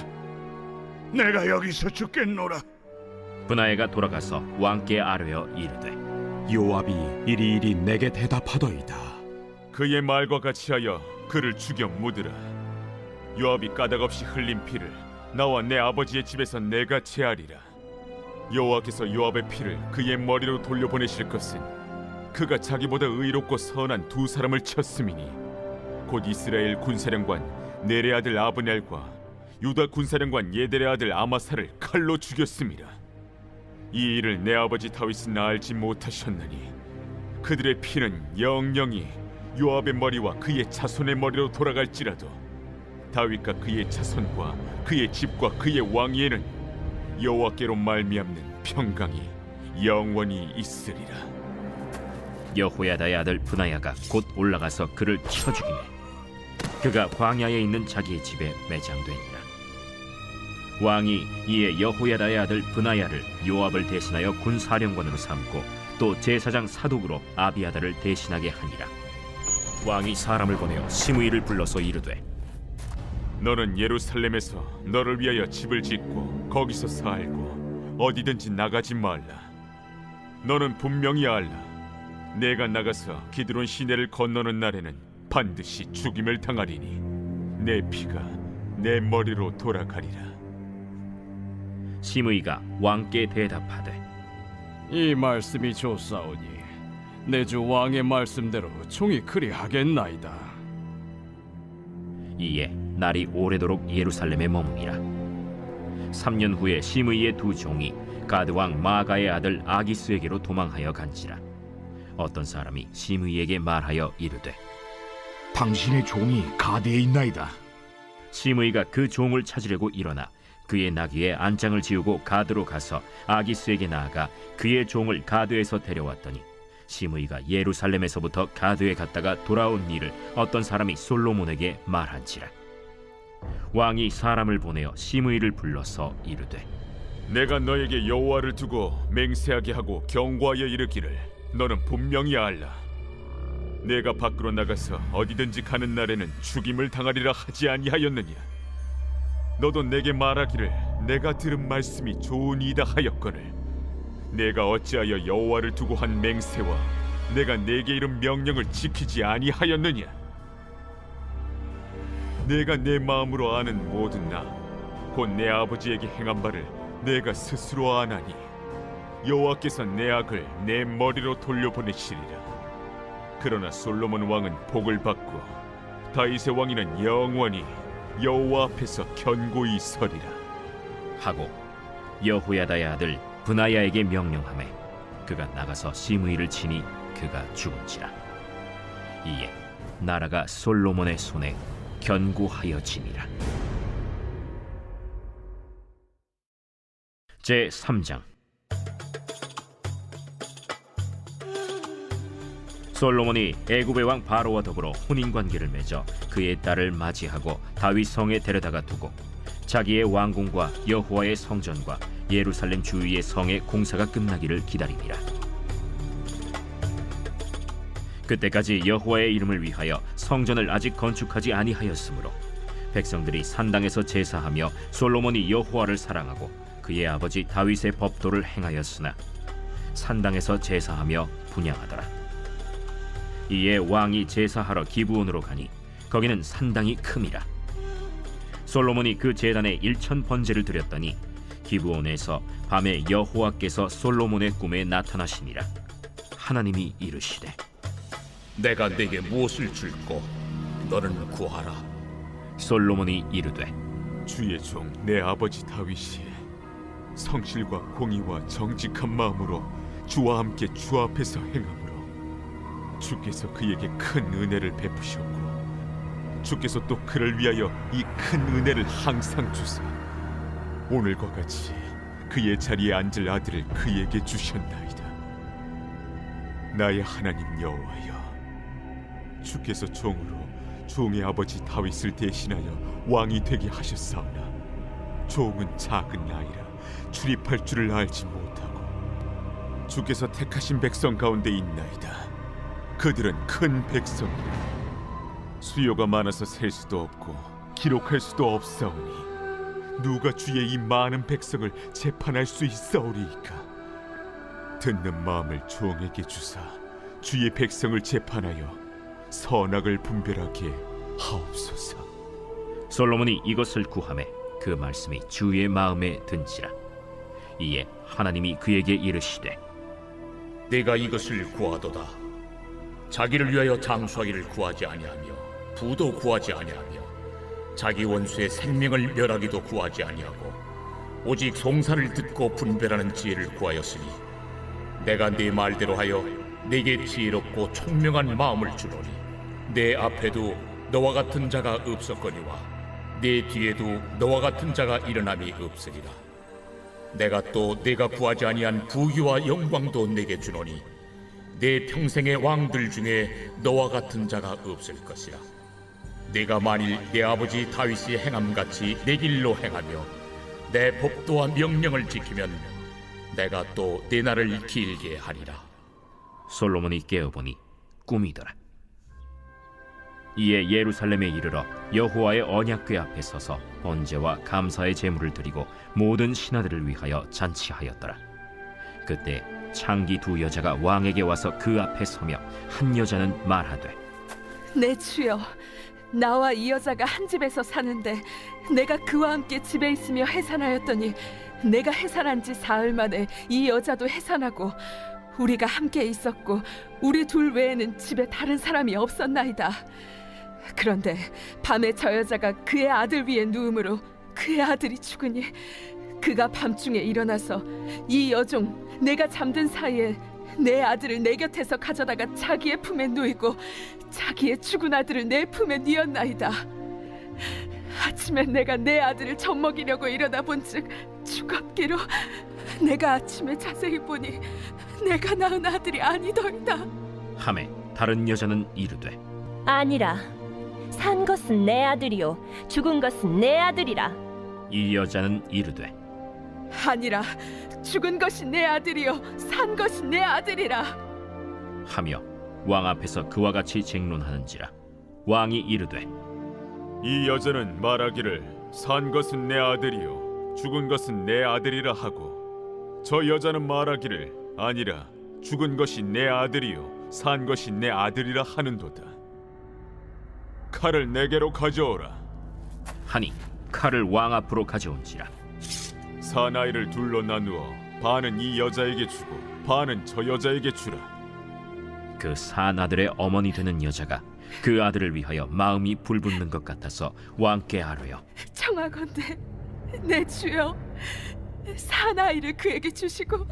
내가 여기서 죽겠노라. 브나야가 돌아가서 왕께 아뢰어 이르되 요압이 이리이리 내게 대답하더이다. 그의 말과 같이 하여 그를 죽여 묻으라. 요압이 까닭없이 흘린 피를 나와 내 아버지의 집에서 내가 제하리라. 여호와께서 요압의 피를 그의 머리로 돌려보내실 것은 그가 자기보다 의롭고 선한 두 사람을 쳤음이니 곧 이스라엘 군사령관 넬의 아들 아브넬과 유다 군사령관 예델의 아들 아마사를 칼로 죽였음이라. 이 일을 내 아버지 다윗은 알지 못하셨나니 그들의 피는 영영이 요압의 머리와 그의 자손의 머리로 돌아갈지라도 다윗과 그의 자손과 그의 집과 그의 왕위에는 여호와께로 말미암는 평강이 영원히 있으리라. 여호야다의 아들 브나야가 곧 올라가서 그를 쳐 죽이매 그가 광야에 있는 자기의 집에 매장되니라. 왕이 이에 여호야다의 아들 브나야를 요압을 대신하여 군사령관으로 삼고 또 제사장 사독으로 아비아다를 대신하게 하니라. 왕이 사람을 보내어 시므이를 불러서 이르되 너는 예루살렘에서 너를 위하여 집을 짓고 거기서 살고 어디든지 나가지 말라. 너는 분명히 알라. 내가 나가서 기드론 시내를 건너는 날에는 반드시 죽임을 당하리니 내 피가 내 머리로 돌아가리라. 시므이가 왕께 대답하되 이 말씀이 좋사오니 내 주 왕의 말씀대로 종이 그리하겠나이다. 이에 날이 오래도록 예루살렘에 머무니라. 3년 후에 시므이의 두 종이 가드 왕 마가의 아들 아기스에게로 도망하여 간지라. 어떤 사람이 시므이에게 말하여 이르되 당신의 종이 가드에 있나이다. 시므이가 그 종을 찾으려고 일어나 그의 나귀에 안장을 지우고 가드로 가서 아기스에게 나아가 그의 종을 가드에서 데려왔더니 시므이가 예루살렘에서부터 가드에 갔다가 돌아온 일을 어떤 사람이 솔로몬에게 말한지라. 왕이 사람을 보내어 시므이를 불러서 이르되 내가 너에게 여호와를 두고 맹세하게 하고 경고하여 이르기를 너는 분명히 알라. 내가 밖으로 나가서 어디든지 가는 날에는 죽임을 당하리라 하지 아니하였느냐. 너도 내게 말하기를 내가 들은 말씀이 좋으니이다 하였거늘 내가 어찌하여 여호와를 두고 한 맹세와 내가 내게 이른 명령을 지키지 아니하였느냐. 내가 내 마음으로 아는 모든 나 곧 내 아버지에게 행한 바를 내가 스스로 아나니 여호와께서 내 악을 내 머리로 돌려보내시리라. 그러나 솔로몬 왕은 복을 받고 다윗의 왕위는 영원히 여호와 앞에서 견고히 서리라 하고 여호야다의 아들 브나야에게 명령하매 그가 나가서 시므이를 치니 그가 죽은지라. 이에 나라가 솔로몬의 손에 견고하여지니라. 제 3장. 솔로몬이 애굽의 왕 바로와 더불어 혼인 관계를 맺어 그의 딸을 맞이하고 다윗 성에 데려다가 두고 자기의 왕궁과 여호와의 성전과 예루살렘 주위의 성의 공사가 끝나기를 기다립니다. 그때까지 여호와의 이름을 위하여 성전을 아직 건축하지 아니하였으므로 백성들이 산당에서 제사하며 솔로몬이 여호와를 사랑하고 그의 아버지 다윗의 법도를 행하였으나 산당에서 제사하며 분향하더라. 이에 왕이 제사하러 기브온으로 가니 거기는 산당이 큼이라. 솔로몬이 그 제단에 1000 번제를 드렸더니 기브온에서 밤에 여호와께서 솔로몬의 꿈에 나타나시니라. 하나님이 이르시되 내가 네게 무엇을 줄꼬 너는 구하라. 솔로몬이 이르되 주의 종 내 아버지 다윗이 성실과 공의와 정직한 마음으로 주와 함께 주 앞에서 행함으로 주께서 그에게 큰 은혜를 베푸셨고 주께서 또 그를 위하여 이 큰 은혜를 항상 주사 오늘과 같이 그의 자리에 앉을 아들을 그에게 주셨나이다. 나의 하나님 여호와여, 주께서 종으로 종의 아버지 다윗을 대신하여 왕이 되게 하셨사오나 종은 작은 아이라 출입할 줄을 알지 못하고 주께서 택하신 백성 가운데 있나이다. 그들은 큰 백성이라 수요가 많아서 셀 수도 없고 기록할 수도 없사오니 누가 주의 이 많은 백성을 재판할 수 있사오리이까? 듣는 마음을 종에게 주사 주의 백성을 재판하여 선악을 분별하게 하옵소서. 솔로몬이 이것을 구하매 그 말씀이 주의 마음에 든지라. 이에 하나님이 그에게 이르시되 내가 이것을 구하도다. 자기를 위하여 장수하기를 구하지 아니하며 부도 구하지 아니하며 자기 원수의 생명을 멸하기도 구하지 아니하고 오직 송사를 듣고 분별하는 지혜를 구하였으니 내가 네 말대로 하여 내게 지혜롭고 총명한 마음을 주노니 내 앞에도 너와 같은 자가 없었거니와 내 뒤에도 너와 같은 자가 일어남이 없으리라. 내가 또 내가 구하지 아니한 부귀와 영광도 내게 주노니 내 평생의 왕들 중에 너와 같은 자가 없을 것이라. 내가 만일 내 아버지 다윗이 행함같이 내 길로 행하며 내 법도와 명령을 지키면 내가 또 내 날을 길게 하리라. 솔로몬이 깨어보니 꿈이더라. 이에 예루살렘에 이르러 여호와의 언약궤 앞에 서서 번제와 감사의 제물을 드리고 모든 신하들을 위하여 잔치하였더라. 그때 창기 두 여자가 왕에게 와서 그 앞에 서며 한 여자는 말하되 내 주여, 나와 이 여자가 한 집에서 사는데 내가 그와 함께 집에 있으며 해산하였더니 내가 해산한 지 사흘 만에 이 여자도 해산하고 우리가 함께 있었고 우리 둘 외에는 집에 다른 사람이 없었나이다. 그런데 밤에 저 여자가 그의 아들 위에 누움으로 그의 아들이 죽으니 그가 밤중에 일어나서 이 여종 내가 잠든 사이에 내 아들을 내 곁에서 가져다가 자기의 품에 누이고 자기의 죽은 아들을 내 품에 뉘었나이다. 아침에 내가 내 아들을 젖먹이려고 일어나 본즉 죽었기로 내가 아침에 자세히 보니 내가 낳은 아들이 아니더이다. 하매 다른 여자는 이르되 아니라 산 것은 내 아들이요 죽은 것은 내 아들이라. 이 여자는 이르되 아니라 죽은 것이 내 아들이요 산 것이 내 아들이라 하며 왕 앞에서 그와 같이 쟁론하는지라. 왕이 이르되 이 여자는 말하기를 산 것은 내 아들이요 죽은 것은 내 아들이라 하고 저 여자는 말하기를 아니라 죽은 것이 내 아들이요 산 것이 내 아들이라 하는도다. 칼을 내게로 가져오라 하니 칼을 왕 앞으로 가져온지라. 사나이를 둘로 나누어 반은 이 여자에게 주고 반은 저 여자에게 주라. 그 사나들의 어머니 되는 여자가 그 아들을 위하여 마음이 불붙는 것 같아서 왕께 아뢰어 청하건대 내 주여, 사나이를 그에게 주시고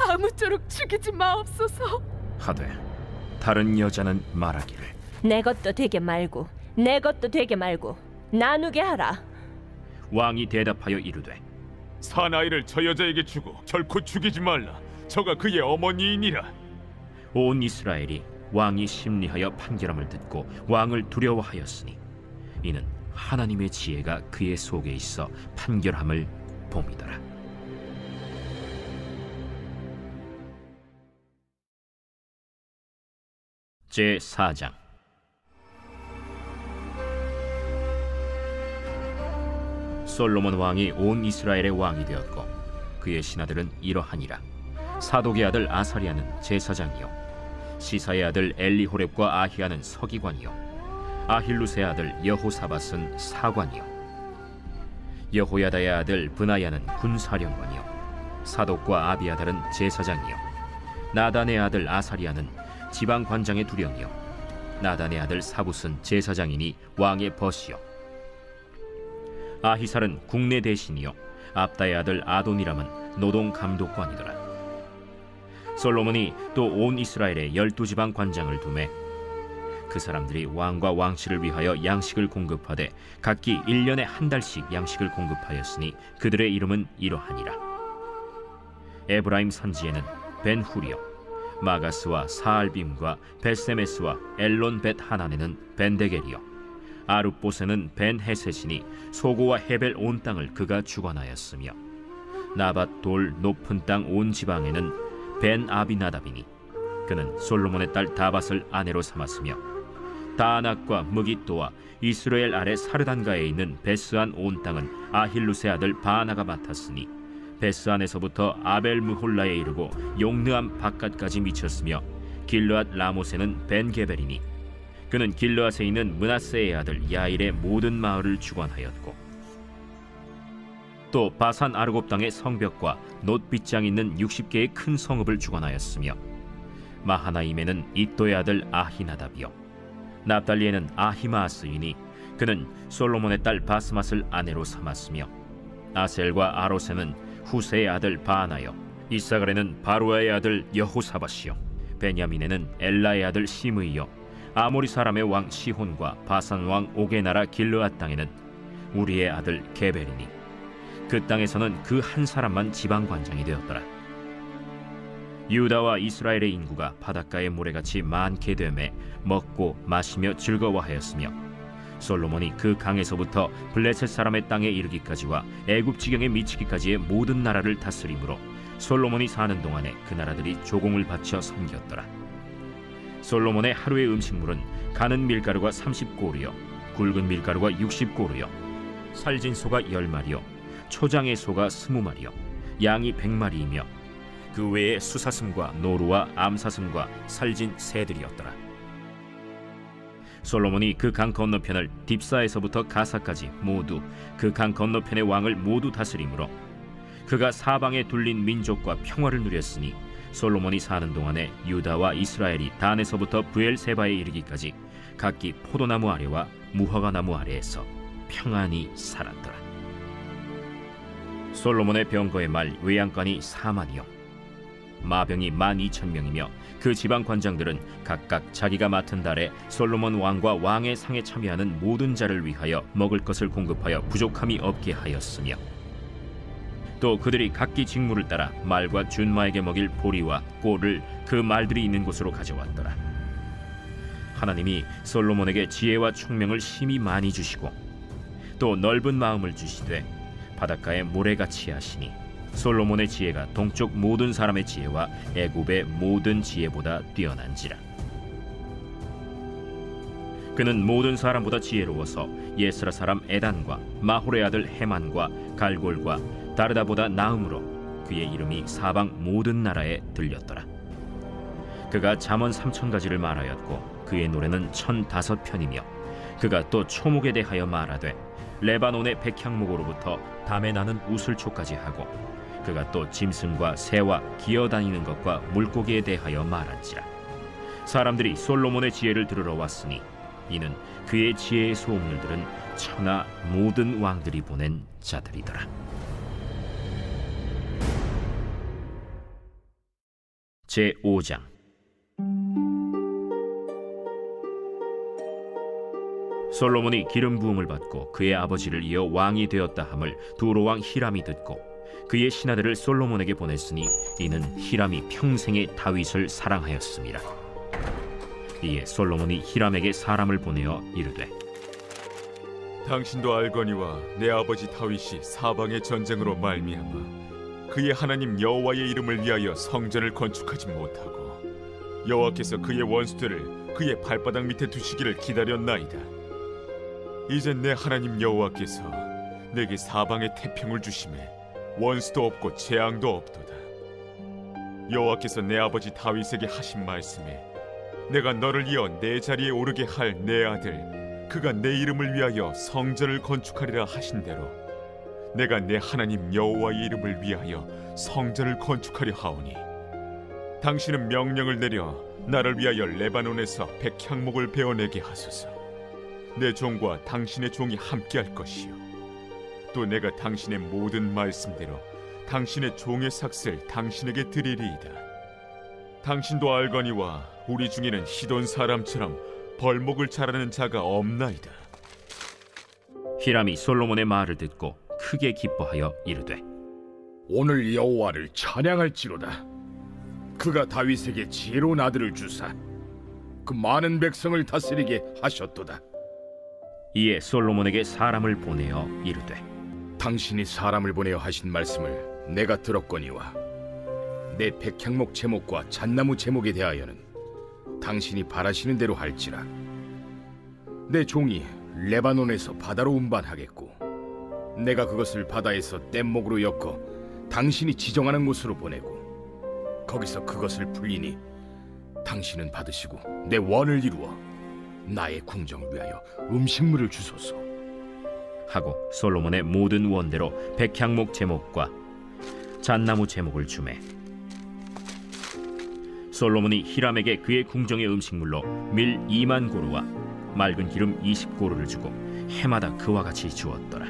아무쪼록 죽이지 마옵소서. 하되 다른 여자는 말하기를 내 것도 되게 말고 내 것도 되게 말고 나누게 하라. 왕이 대답하여 이르되 사나이를 저 여자에게 주고 결코 죽이지 말라. 저가 그의 어머니이니라. 온 이스라엘이 왕이 심리하여 판결함을 듣고 왕을 두려워하였으니 이는 하나님의 지혜가 그의 속에 있어 판결함을 봄이더라. 제4장. 솔로몬 왕이 온 이스라엘의 왕이 되었고 그의 신하들은 이러하니라. 사독의 아들 아사리아는 제사장이요 시사의 아들 엘리호렙과 아히야는 서기관이요 아힐루스의 아들 여호사밧은 사관이요 여호야다의 아들 브나야는 군사령관이요 사독과 아비아달은 제사장이요 나단의 아들 아사리아는 지방관장의 두령이요 나단의 아들 사붓은 제사장이니 왕의 벗이요 아히살은 국내 대신이요 압다의 아들 아도니람은 노동감독관이더라. 솔로몬이 또 온 이스라엘에 12지방 관장을 두매 그 사람들이 왕과 왕씨를 위하여 양식을 공급하되 각기 1년에 한 달씩 양식을 공급하였으니 그들의 이름은 이러하니라. 에브라임 선지에는 벤후리요, 마가스와 사알빔과 벳세메스와 엘론 벳 하난에는 벤데겔이요, 아룻봇에는 벤헤셋이니 소고와 헤벨 온 땅을 그가 주관하였으며, 나밧 돌 높은 땅 온 지방에는 벤 아비나답이니 그는 솔로몬의 딸 다밧을 아내로 삼았으며, 다낙과 무깃도와 이스라엘 아래 사르단가에 있는 베스안 온 땅은 아힐루스의 아들 바나가 맡았으니 베스안에서부터 아벨 무홀라에 이르고 용느암 바깥까지 미쳤으며, 길르앗 라못에는 벤게벨이니 그는 길르앗에 있는 므낫세의 아들 야일의 모든 마을을 주관하였고, 또 바산 아르곱 땅의 성벽과 놋빗장 있는 60개의 큰 성읍을 주관하였으며, 마하나임에는 이또의 아들 아히나답이요, 납달리에는 아히마아스이니 그는 솔로몬의 딸 바스맛을 아내로 삼았으며, 아셀과 아롯에는 후세의 아들 바나요, 이사갈에는 바루아의 아들 여호사밧이요, 베냐민에는 엘라의 아들 시므이요, 아모리 사람의 왕 시혼과 바산 왕 옥의 나라 길르앗 땅에는 우리의 아들 게벨이니 그 땅에서는 그 한 사람만 지방관장이 되었더라. 유다와 이스라엘의 인구가 바닷가의 모래같이 많게 되매 먹고 마시며 즐거워하였으며, 솔로몬이 그 강에서부터 블레셋 사람의 땅에 이르기까지와 애굽 지경에 미치기까지의 모든 나라를 다스림으로 솔로몬이 사는 동안에 그 나라들이 조공을 바쳐 섬겼더라. 솔로몬의 하루의 음식물은 가는 밀가루가 30고루요, 굵은 밀가루가 60고루요, 살진 소가 10마리요, 초장의 소가 20마리요, 양이 100마리이며 그 외에 수사슴과 노루와 암사슴과 살진 새들이었더라. 솔로몬이 그 강 건너편을 딥사에서부터 가사까지 모두 그 강 건너편의 왕을 모두 다스림으로 그가 사방에 둘린 민족과 평화를 누렸으니, 솔로몬이 사는 동안에 유다와 이스라엘이 단에서부터 브엘세바에 이르기까지 각기 포도나무 아래와 무화과 나무 아래에서 평안히 살았더라. 솔로몬의 병거의 말 외양간이 4만이요, 마병이 12,000명이며 그 지방 관장들은 각각 자기가 맡은 달에 솔로몬 왕과 왕의 상에 참여하는 모든 자를 위하여 먹을 것을 공급하여 부족함이 없게 하였으며, 또 그들이 각기 직무를 따라 말과 준마에게 먹일 보리와 꼴을 그 말들이 있는 곳으로 가져왔더라. 하나님이 솔로몬에게 지혜와 총명을 심히 많이 주시고 또 넓은 마음을 주시되 바닷가에 모래같이 하시니, 솔로몬의 지혜가 동쪽 모든 사람의 지혜와 애굽의 모든 지혜보다 뛰어난지라. 그는 모든 사람보다 지혜로워서 예스라 사람 에단과 마홀의 아들 헤만과 갈골과 다르다보다 나음으로 그의 이름이 사방 모든 나라에 들렸더라. 그가 잠언 3,000가지를 말하였고 그의 노래는 1,005편이며, 그가 또 초목에 대하여 말하되 레바논의 백향목으로부터 담에 나는 우슬초까지 하고, 그가 또 짐승과 새와 기어다니는 것과 물고기에 대하여 말한지라. 사람들이 솔로몬의 지혜를 들으러 왔으니 이는 그의 지혜의 소문을 들은 천하 모든 왕들이 보낸 자들이더라. 제5장. 솔로몬이 기름 부음을 받고 그의 아버지를 이어 왕이 되었다 함을 두로 왕 히람이 듣고 그의 신하들을 솔로몬에게 보냈으니 이는 히람이 평생에 다윗을 사랑하였습니다. 이에 솔로몬이 히람에게 사람을 보내어 이르되, 당신도 알거니와 내 아버지 다윗이 사방의 전쟁으로 말미암아 그의 하나님 여호와의 이름을 위하여 성전을 건축하지 못하고 여호와께서 그의 원수들을 그의 발바닥 밑에 두시기를 기다렸나이다. 이제 내 하나님 여호와께서 내게 사방의 태평을 주심에 원수도 없고 재앙도 없도다. 여호와께서 내 아버지 다윗에게 하신 말씀에 내가 너를 이어 내 자리에 오르게 할 내 아들 그가 내 이름을 위하여 성전을 건축하리라 하신 대로 내가 내 하나님 여호와의 이름을 위하여 성전을 건축하려 하오니, 당신은 명령을 내려 나를 위하여 레바논에서 백향목을 베어내게 하소서. 내 종과 당신의 종이 함께할 것이요, 또 내가 당신의 모든 말씀대로 당신의 종의 삭슬 당신에게 드리리이다. 당신도 알거니와 우리 중에는 시돈 사람처럼 벌목을 잘하는 자가 없나이다. 히람이 솔로몬의 말을 듣고 크게 기뻐하여 이르되 오늘 여호와를 찬양할지로다. 그가 다윗에게 지혜로운 아들을 주사 그 많은 백성을 다스리게 하셨도다. 이에 솔로몬에게 사람을 보내어 이르되 당신이 사람을 보내어 하신 말씀을 내가 들었거니와 내 백향목 제목과 잣나무 제목에 대하여는 당신이 바라시는 대로 할지라. 내 종이 레바논에서 바다로 운반하겠고 내가 그것을 바다에서 뗏목으로 엮어 당신이 지정하는 곳으로 보내고 거기서 그것을 풀리니 당신은 받으시고 내 원을 이루어 나의 궁정을 위하여 음식물을 주소서 하고 솔로몬의 모든 원대로 백향목 제목과 잣나무 제목을 주매 솔로몬이 히람에게 그의 궁정의 음식물로 밀 2만 고루와 맑은 기름 20고루를 주고 해마다 그와 같이 주었더라.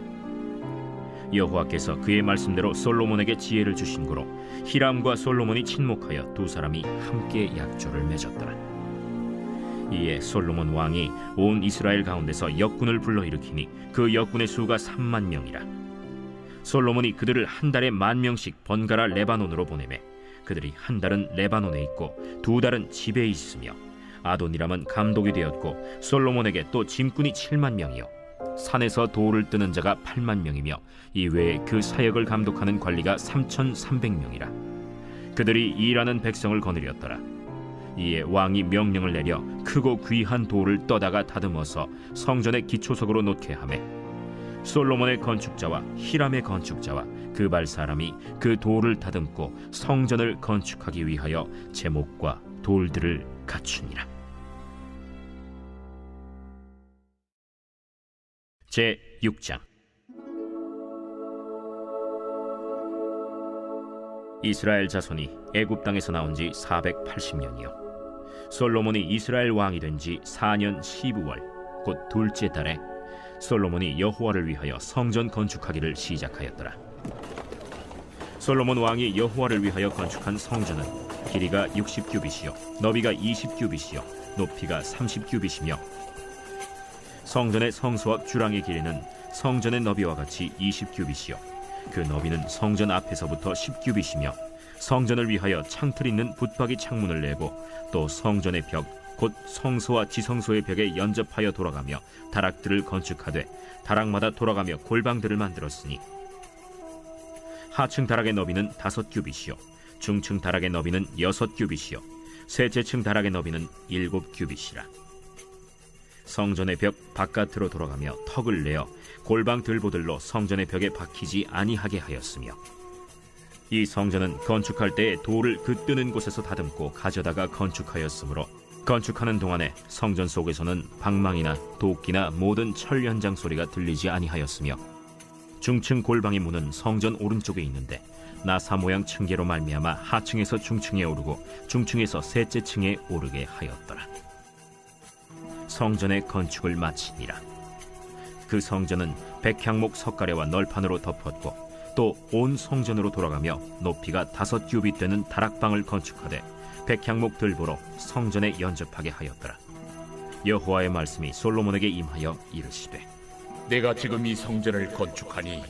여호와께서 그의 말씀대로 솔로몬에게 지혜를 주신 고로 히람과 솔로몬이 친목하여 두 사람이 함께 약조를 맺었더라. 이에 솔로몬 왕이 온 이스라엘 가운데서 역군을 불러일으키니 그 역군의 수가 3만 명이라. 솔로몬이 그들을 한 달에 10,000명씩 번갈아 레바논으로 보내매 그들이 한 달은 레바논에 있고 두 달은 집에 있으며 아도니람은 감독이 되었고 솔로몬에게 또 짐꾼이 7만 명이요 산에서 돌을 뜨는 자가 8만 명이며 이외에 그 사역을 감독하는 관리가 3,300명이라. 그들이 일하는 백성을 거느렸더라. 이에 왕이 명령을 내려 크고 귀한 돌을 떠다가 다듬어서 성전의 기초석으로 놓게 하매 솔로몬의 건축자와 히람의 건축자와 그발 사람이 그 돌을 다듬고 성전을 건축하기 위하여 제목과 돌들을 갖추니라. 제 6장. 이스라엘 자손이 애굽 땅에서 나온 지 480년이요 솔로몬이 이스라엘 왕이 된 지 4년 12월 곧 둘째 달에 솔로몬이 여호와를 위하여 성전 건축하기를 시작하였더라. 솔로몬 왕이 여호와를 위하여 건축한 성전은 길이가 60규빗이요 너비가 20규빗이요 높이가 30규빗이며 성전의 성소 앞 주랑의 길이는 성전의 너비와 같이 20규빗이요 그 너비는 성전 앞에서부터 10규빗이며 성전을 위하여 창틀 있는 붙박이 창문을 내고 또 성전의 벽 곧 성소와 지성소의 벽에 연접하여 돌아가며 다락들을 건축하되 다락마다 돌아가며 골방들을 만들었으니 하층 다락의 너비는 5규빗이요 중층 다락의 너비는 6규빗이요 셋째층 다락의 너비는 7규빗이라. 성전의 벽 바깥으로 돌아가며 턱을 내어 골방 들보들로 성전의 벽에 박히지 아니하게 하였으며 이 성전은 건축할 때에 돌을 그 뜨는 곳에서 다듬고 가져다가 건축하였으므로 건축하는 동안에 성전 속에서는 방망이나 도끼나 모든 철 현장 소리가 들리지 아니하였으며 중층 골방의 문은 성전 오른쪽에 있는데 나사 모양 층계로 말미암아 하층에서 중층에 오르고 중층에서 셋째 층에 오르게 하였더라. 성전의 건축을 마치니라. 그 성전은 백향목 석가래와 널판으로 덮었고 또 온 성전으로 돌아가며 높이가 5규빗 되는 다락방을 건축하되 백향목 들보로 성전에 연접하게 하였더라. 여호와의 말씀이 솔로몬에게 임하여 이르시되 내가 지금 이 성전을 건축하니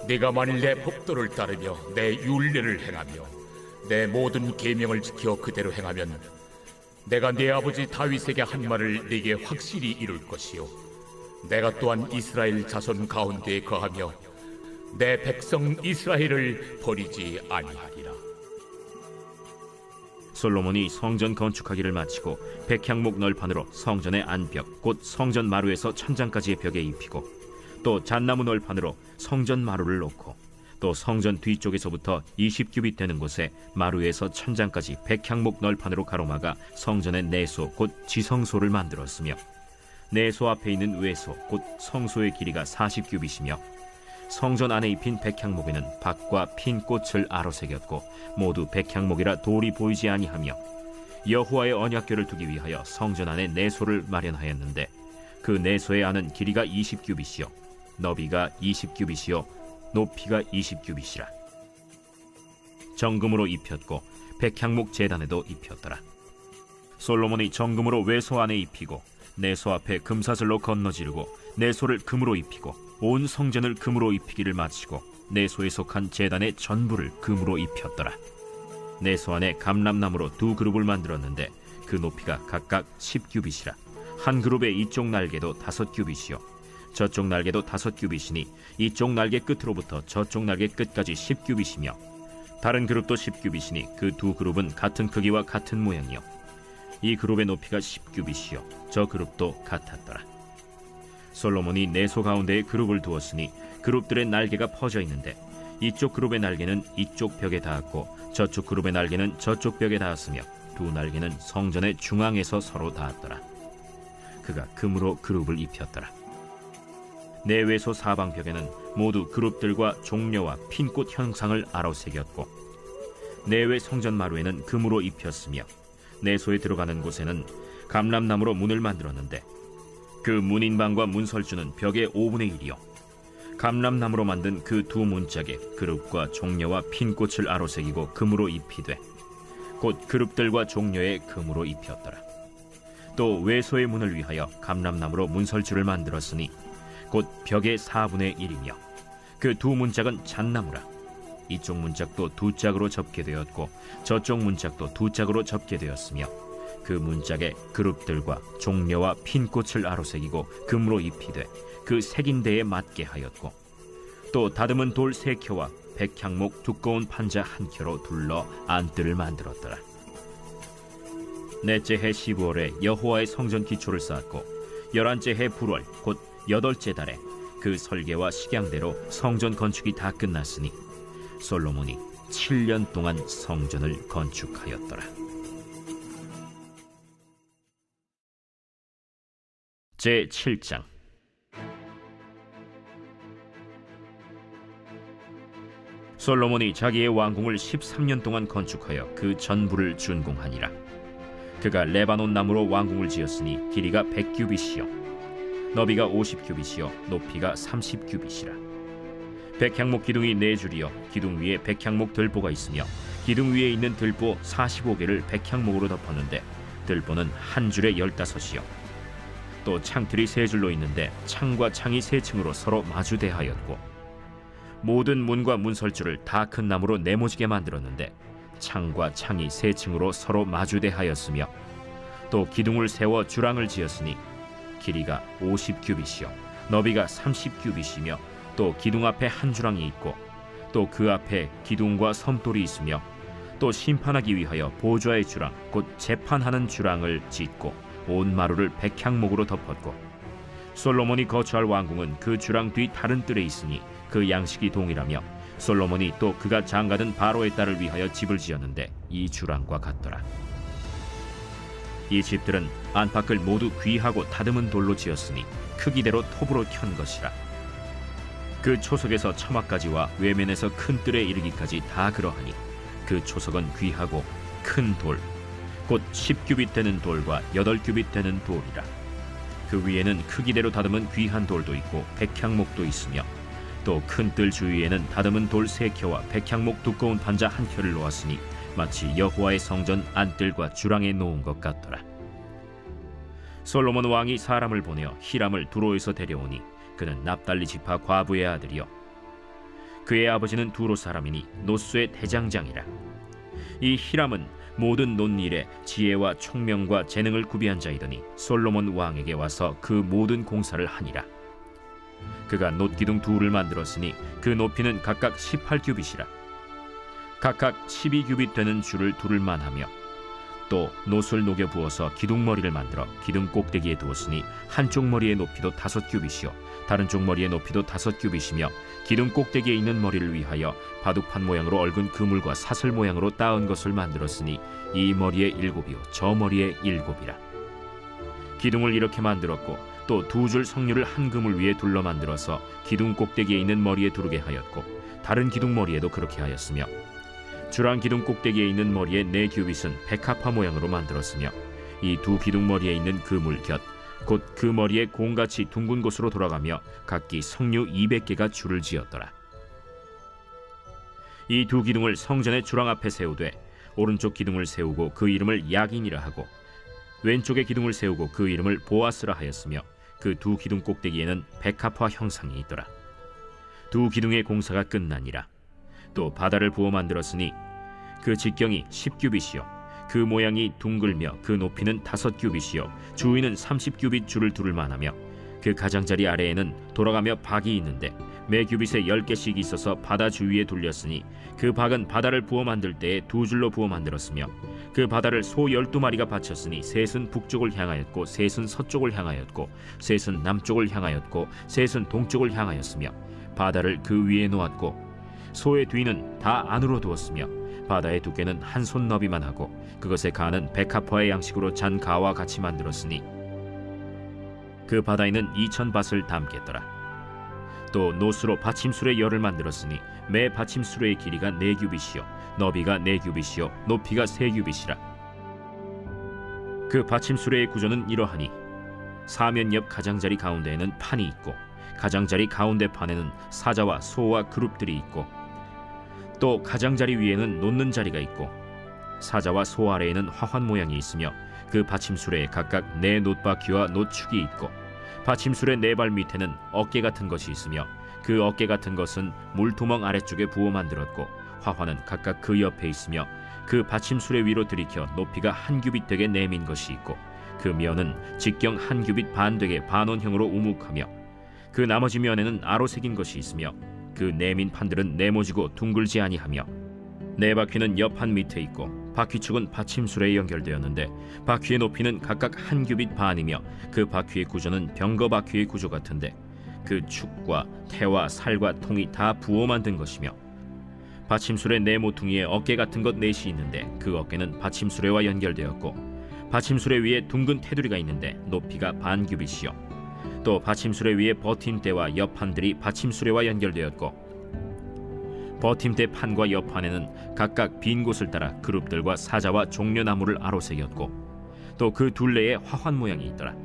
내가 만일 내 법도를 따르며 내 율례를 행하며 내 모든 계명을 지켜 그대로 행하면 내가 내 아버지 다윗에게 한 말을 네게 확실히 이룰 것이요 내가 또한 이스라엘 자손 가운데에 거하며 내 백성 이스라엘을 버리지 아니하리라. 솔로몬이 성전 건축하기를 마치고 백향목 널판으로 성전의 안벽 곧 성전 마루에서 천장까지의 벽에 입히고 또 잣나무 널판으로 성전 마루를 놓고 또 성전 뒤쪽에서부터 20규빗 되는 곳에 마루에서 천장까지 백향목 널판으로 가로막아 성전의 내소 곧 지성소를 만들었으며 내소 앞에 있는 외소 곧 성소의 길이가 40규빗이며 성전 안에 입힌 백향목에는 밭과 핀 꽃을 아로새겼고 모두 백향목이라 돌이 보이지 아니하며 여호와의 언약궤를 두기 위하여 성전 안에 내소를 마련하였는데 그 내소의 안은 길이가 20규빗이요 너비가 20규빗이요 높이가 20규빗이라. 정금으로 입혔고 백향목 제단에도 입혔더라. 솔로몬이 정금으로 외소 안에 입히고 내소 앞에 금사슬로 건너지르고 내소를 금으로 입히고 온 성전을 금으로 입히기를 마치고 내소에 속한 제단의 전부를 금으로 입혔더라. 내소 안에 감람나무로 두 그룹을 만들었는데 그 높이가 각각 10규빗이라. 한 그룹의 이쪽 날개도 5규빗이요 저쪽 날개도 5규빗이니 이쪽 날개 끝으로부터 저쪽 날개 끝까지 10규빗이며 다른 그룹도 10규빗이니 그 두 그룹은 같은 크기와 같은 모양이요 이 그룹의 높이가 10규빗이요 저 그룹도 같았더라. 솔로몬이 내소 가운데에 그룹을 두었으니 그룹들의 날개가 퍼져 있는데 이쪽 그룹의 날개는 이쪽 벽에 닿았고 저쪽 그룹의 날개는 저쪽 벽에 닿았으며 두 날개는 성전의 중앙에서 서로 닿았더라. 그가 금으로 그룹을 입혔더라. 내외소 사방벽에는 모두 그룹들과 종려와 핀꽃 형상을 아로새겼고 내외 성전 마루에는 금으로 입혔으며 내소에 들어가는 곳에는 감람나무로 문을 만들었는데 그 문인방과 문설주는 벽의 5분의 1이요 감람나무로 만든 그 두 문짝에 그룹과 종려와 핀꽃을 아로새기고 금으로 입히되 곧 그룹들과 종려에 금으로 입혔더라. 또 외소의 문을 위하여 감람나무로 문설주를 만들었으니 곧 벽의 4분의 1이며 그 두 문짝은 잣나무라. 이쪽 문짝도 두 짝으로 접게 되었고 저쪽 문짝도 두 짝으로 접게 되었으며 그 문짝에 그룹들과 종려와 핀꽃을 아로새기고 금으로 입히되 그 새긴 데에 맞게 하였고 또 다듬은 돌 3켜와 백향목 두꺼운 판자 1켜로 둘러 안뜰을 만들었더라. 넷째 해 15월에 여호와의 성전 기초를 쌓았고 11째 해 불월 곧 8째 달에 그 설계와 식양대로 성전 건축이 다 끝났으니 솔로몬이 7년 동안 성전을 건축하였더라. 제 7장. 솔로몬이 자기의 왕궁을 13년 동안 건축하여 그 전부를 준공하니라. 그가 레바논 나무로 왕궁을 지었으니 길이가 100규빗이요 너비가 50규빗이요 높이가 30규빗이라. 백향목 기둥이 4줄이요 기둥 위에 백향목 들보가 있으며 기둥 위에 있는 들보 45개를 백향목으로 덮었는데 들보는 한 줄에 15이요 또 창틀이 3줄로 있는데 창과 창이 3층으로 서로 마주대하였고 모든 문과 문설주를 다 큰 나무로 네모지게 만들었는데 창과 창이 3층으로 서로 마주대하였으며 또 기둥을 세워 주랑을 지었으니 길이가 50규빗이요 너비가 30규빗이며 또 기둥 앞에 한 주랑이 있고 또 그 앞에 기둥과 섬돌이 있으며 또 심판하기 위하여 보좌의 주랑 곧 재판하는 주랑을 짓고 온 마루를 백향목으로 덮었고 솔로몬이 거처할 왕궁은 그 주랑 뒤 다른 뜰에 있으니 그 양식이 동일하며 솔로몬이 또 그가 장가든 바로의 딸을 위하여 집을 지었는데 이 주랑과 같더라. 이 집들은 안팎을 모두 귀하고 다듬은 돌로 지었으니 크기대로 톱으로 켠 것이라. 그 초석에서 처마까지와 외면에서 큰 뜰에 이르기까지 다 그러하니 그 초석은 귀하고 큰 돌 곧 10규빗 되는 돌과 8규빗 되는 돌이라. 그 위에는 크기대로 다듬은 귀한 돌도 있고 백향목도 있으며 또 큰 뜰 주위에는 다듬은 돌 3켜와 백향목 두꺼운 판자 1켜를 놓았으니 마치 여호와의 성전 안뜰과 주랑에 놓은 것 같더라. 솔로몬 왕이 사람을 보내어 히람을 두로에서 데려오니 그는 납달리 지파 과부의 아들이요 그의 아버지는 두로 사람이니 노수의 대장장이라. 이 히람은 모든 논일에 지혜와 총명과 재능을 구비한 자이더니 솔로몬 왕에게 와서 그 모든 공사를 하니라. 그가 놋기둥 둘을 만들었으니 그 높이는 각각 18규빗이라. 각각 12규빗 되는 줄을 두를 만하며 또 놋을 녹여 부어서 기둥머리를 만들어 기둥 꼭대기에 두었으니 한쪽 머리의 높이도 5규빗이요 다른 쪽 머리의 높이도 5규빗이며 기둥 꼭대기에 있는 머리를 위하여 바둑판 모양으로 얽은 그물과 사슬 모양으로 따은 것을 만들었으니 이 머리에 7이요 저 머리에 7이라. 기둥을 이렇게 만들었고 또 2줄 석류를 한 그물 위에 둘러 만들어서 기둥 꼭대기에 있는 머리에 두르게 하였고 다른 기둥 머리에도 그렇게 하였으며 주랑 기둥 꼭대기에 있는 머리의 4규빗은 백합화 모양으로 만들었으며 이 두 기둥 머리에 있는 그물 곁 곧 그 머리에 공같이 둥근 곳으로 돌아가며 각기 석류 200개가 줄을 지었더라. 이 두 기둥을 성전의 주랑 앞에 세우되 오른쪽 기둥을 세우고 그 이름을 야긴이라 하고 왼쪽에 기둥을 세우고 그 이름을 보아스라 하였으며 그 두 기둥 꼭대기에는 백합화 형상이 있더라. 두 기둥의 공사가 끝나니라. 또 바다를 부어 만들었으니 그 직경이 10규빗이요 그 모양이 둥글며 그 높이는 5규빗이요 주위는 30규빗 줄을 두를 만하며 그 가장자리 아래에는 돌아가며 박이 있는데 매 규빗에 10개씩 있어서 바다 주위에 돌렸으니 그 박은 바다를 부어 만들 때에 2줄로 부어 만들었으며 그 바다를 소 12마리가 바쳤으니 셋은 북쪽을 향하였고 셋은 서쪽을 향하였고 셋은 남쪽을 향하였고 셋은 동쪽을 향하였으며 바다를 그 위에 놓았고 소의 뒤는 다 안으로 두었으며 바다의 두께는 한 손 너비만 하고 그것의 가는 백합화의 양식으로 잔 가와 같이 만들었으니 그 바다에는 2000밭을 담겠더라. 또 노수로 받침술의 열을 만들었으니 매 받침술의 길이가 4규빗이요 너비가 4규빗이요 높이가 3규빗이라. 그 받침술의 구조는 이러하니 사면 옆 가장자리 가운데에는 판이 있고 가장자리 가운데 판에는 사자와 소와 그룹들이 있고 또 가장자리 위에는 놓는 자리가 있고 사자와 소 아래에는 화환 모양이 있으며 그 받침술에 각각 4 놋바퀴와 놋축이 있고 받침술의 4발 밑에는 어깨 같은 것이 있으며 그 어깨 같은 것은 물두멍 아래쪽에 부어 만들었고 화환은 각각 그 옆에 있으며 그 받침술의 위로 들이켜 높이가 1규빗 되게 내민 것이 있고 그 면은 직경 1규빗 반 되게 반원형으로 우묵하며 그 나머지 면에는 아로 새긴 것이 있으며 그 내민 판들은 네모지고 둥글지 아니하며 4바퀴는 옆 한 밑에 있고 바퀴축은 받침술에 연결되었는데 바퀴의 높이는 각각 1규빗 반이며 그 바퀴의 구조는 병거 바퀴의 구조 같은데 그 축과 태와 살과 통이 다 부어 만든 것이며 받침술의 네 모퉁이에 어깨 같은 것 넷이 있는데 그 어깨는 받침술에와 연결되었고 받침술의 위에 둥근 테두리가 있는데 높이가 반 규빗이요 또 받침술의 위에 버팀대와 옆판들이 받침술에와 연결되었고 버팀대 판과 옆판에는 각각 빈 곳을 따라 그룹들과 사자와 종려나무를 아로새겼고 또 그 둘레에 화환 모양이 있더라.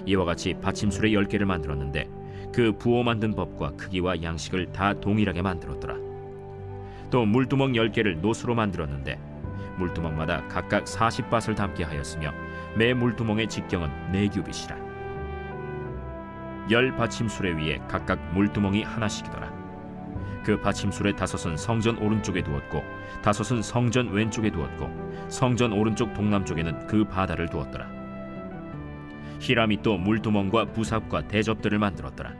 이와 같이 받침술의 10개를 만들었는데 그 부어 만든 법과 크기와 양식을 다 동일하게 만들었더라. 또 물두멍 10개를 놋으로 만들었는데 물두멍마다 각각 40밭을 담게 하였으며 매 물두멍의 직경은 4규빗이라. 10 받침술의 위에 각각 물두멍이 하나씩이더라. 그 받침술의 5은 성전 오른쪽에 두었고 5은 성전 왼쪽에 두었고 성전 오른쪽 동남쪽에는 그 바다를 두었더라. 히람이 또 물두멍과 부삽과 대접들을 만들었더라.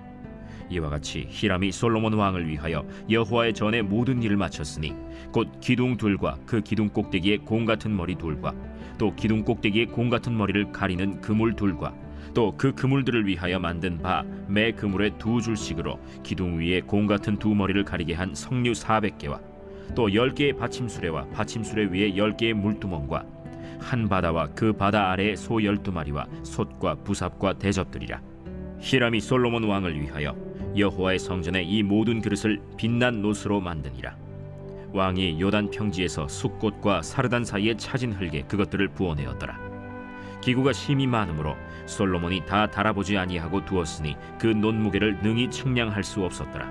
이와 같이 히람이 솔로몬 왕을 위하여 여호와의 전에 모든 일을 마쳤으니 곧 기둥 둘과 그 기둥 꼭대기에 공 같은 머리 둘과 또 기둥 꼭대기에 공 같은 머리를 가리는 그물 둘과 또 그 그물들을 위하여 만든 바 매 그물에 2줄씩으로 기둥 위에 공 같은 2머리를 가리게 한 석류 400개와 또 10개의 받침수레와 받침수레 위에 10개의 물두멍과 한 바다와 그 바다 아래에 소 12마리와 솥과 부삽과 대접들이라. 히람이 솔로몬 왕을 위하여 여호와의 성전에 이 모든 그릇을 빛난 놋으로 만드니라. 왕이 요단 평지에서 숫꽃과 사르단 사이에 차진 흙에 그것들을 부어내었더라. 기구가 심히 많으므로 솔로몬이 다 달아보지 아니하고 두었으니 그 놋무게를 능히 측량할 수 없었더라.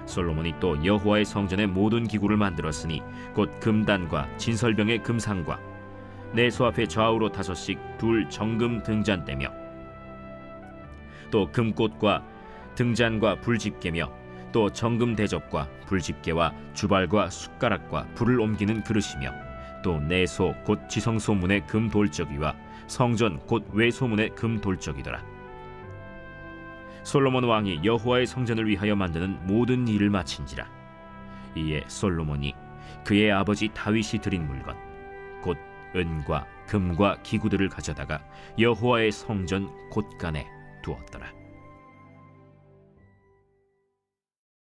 솔로몬이 또 여호와의 성전의 모든 기구를 만들었으니 곧 금단과 진설병의 금상과 내소 앞에 좌우로 5씩 둘 정금 등잔대며 또 금꽃과 등잔과 불집게며 또 정금 대접과 불집게와 주발과 숟가락과 불을 옮기는 그릇이며 또 내소 곧 지성소문의 금 돌적이와 성전 곧 외소문의 금 돌적이더라. 솔로몬 왕이 여호와의 성전을 위하여 만드는 모든 일을 마친지라. 이에 솔로몬이 그의 아버지 다윗이 드린 물건 곧 은과 금과 기구들을 가져다가 여호와의 성전 곳간에 두었더라.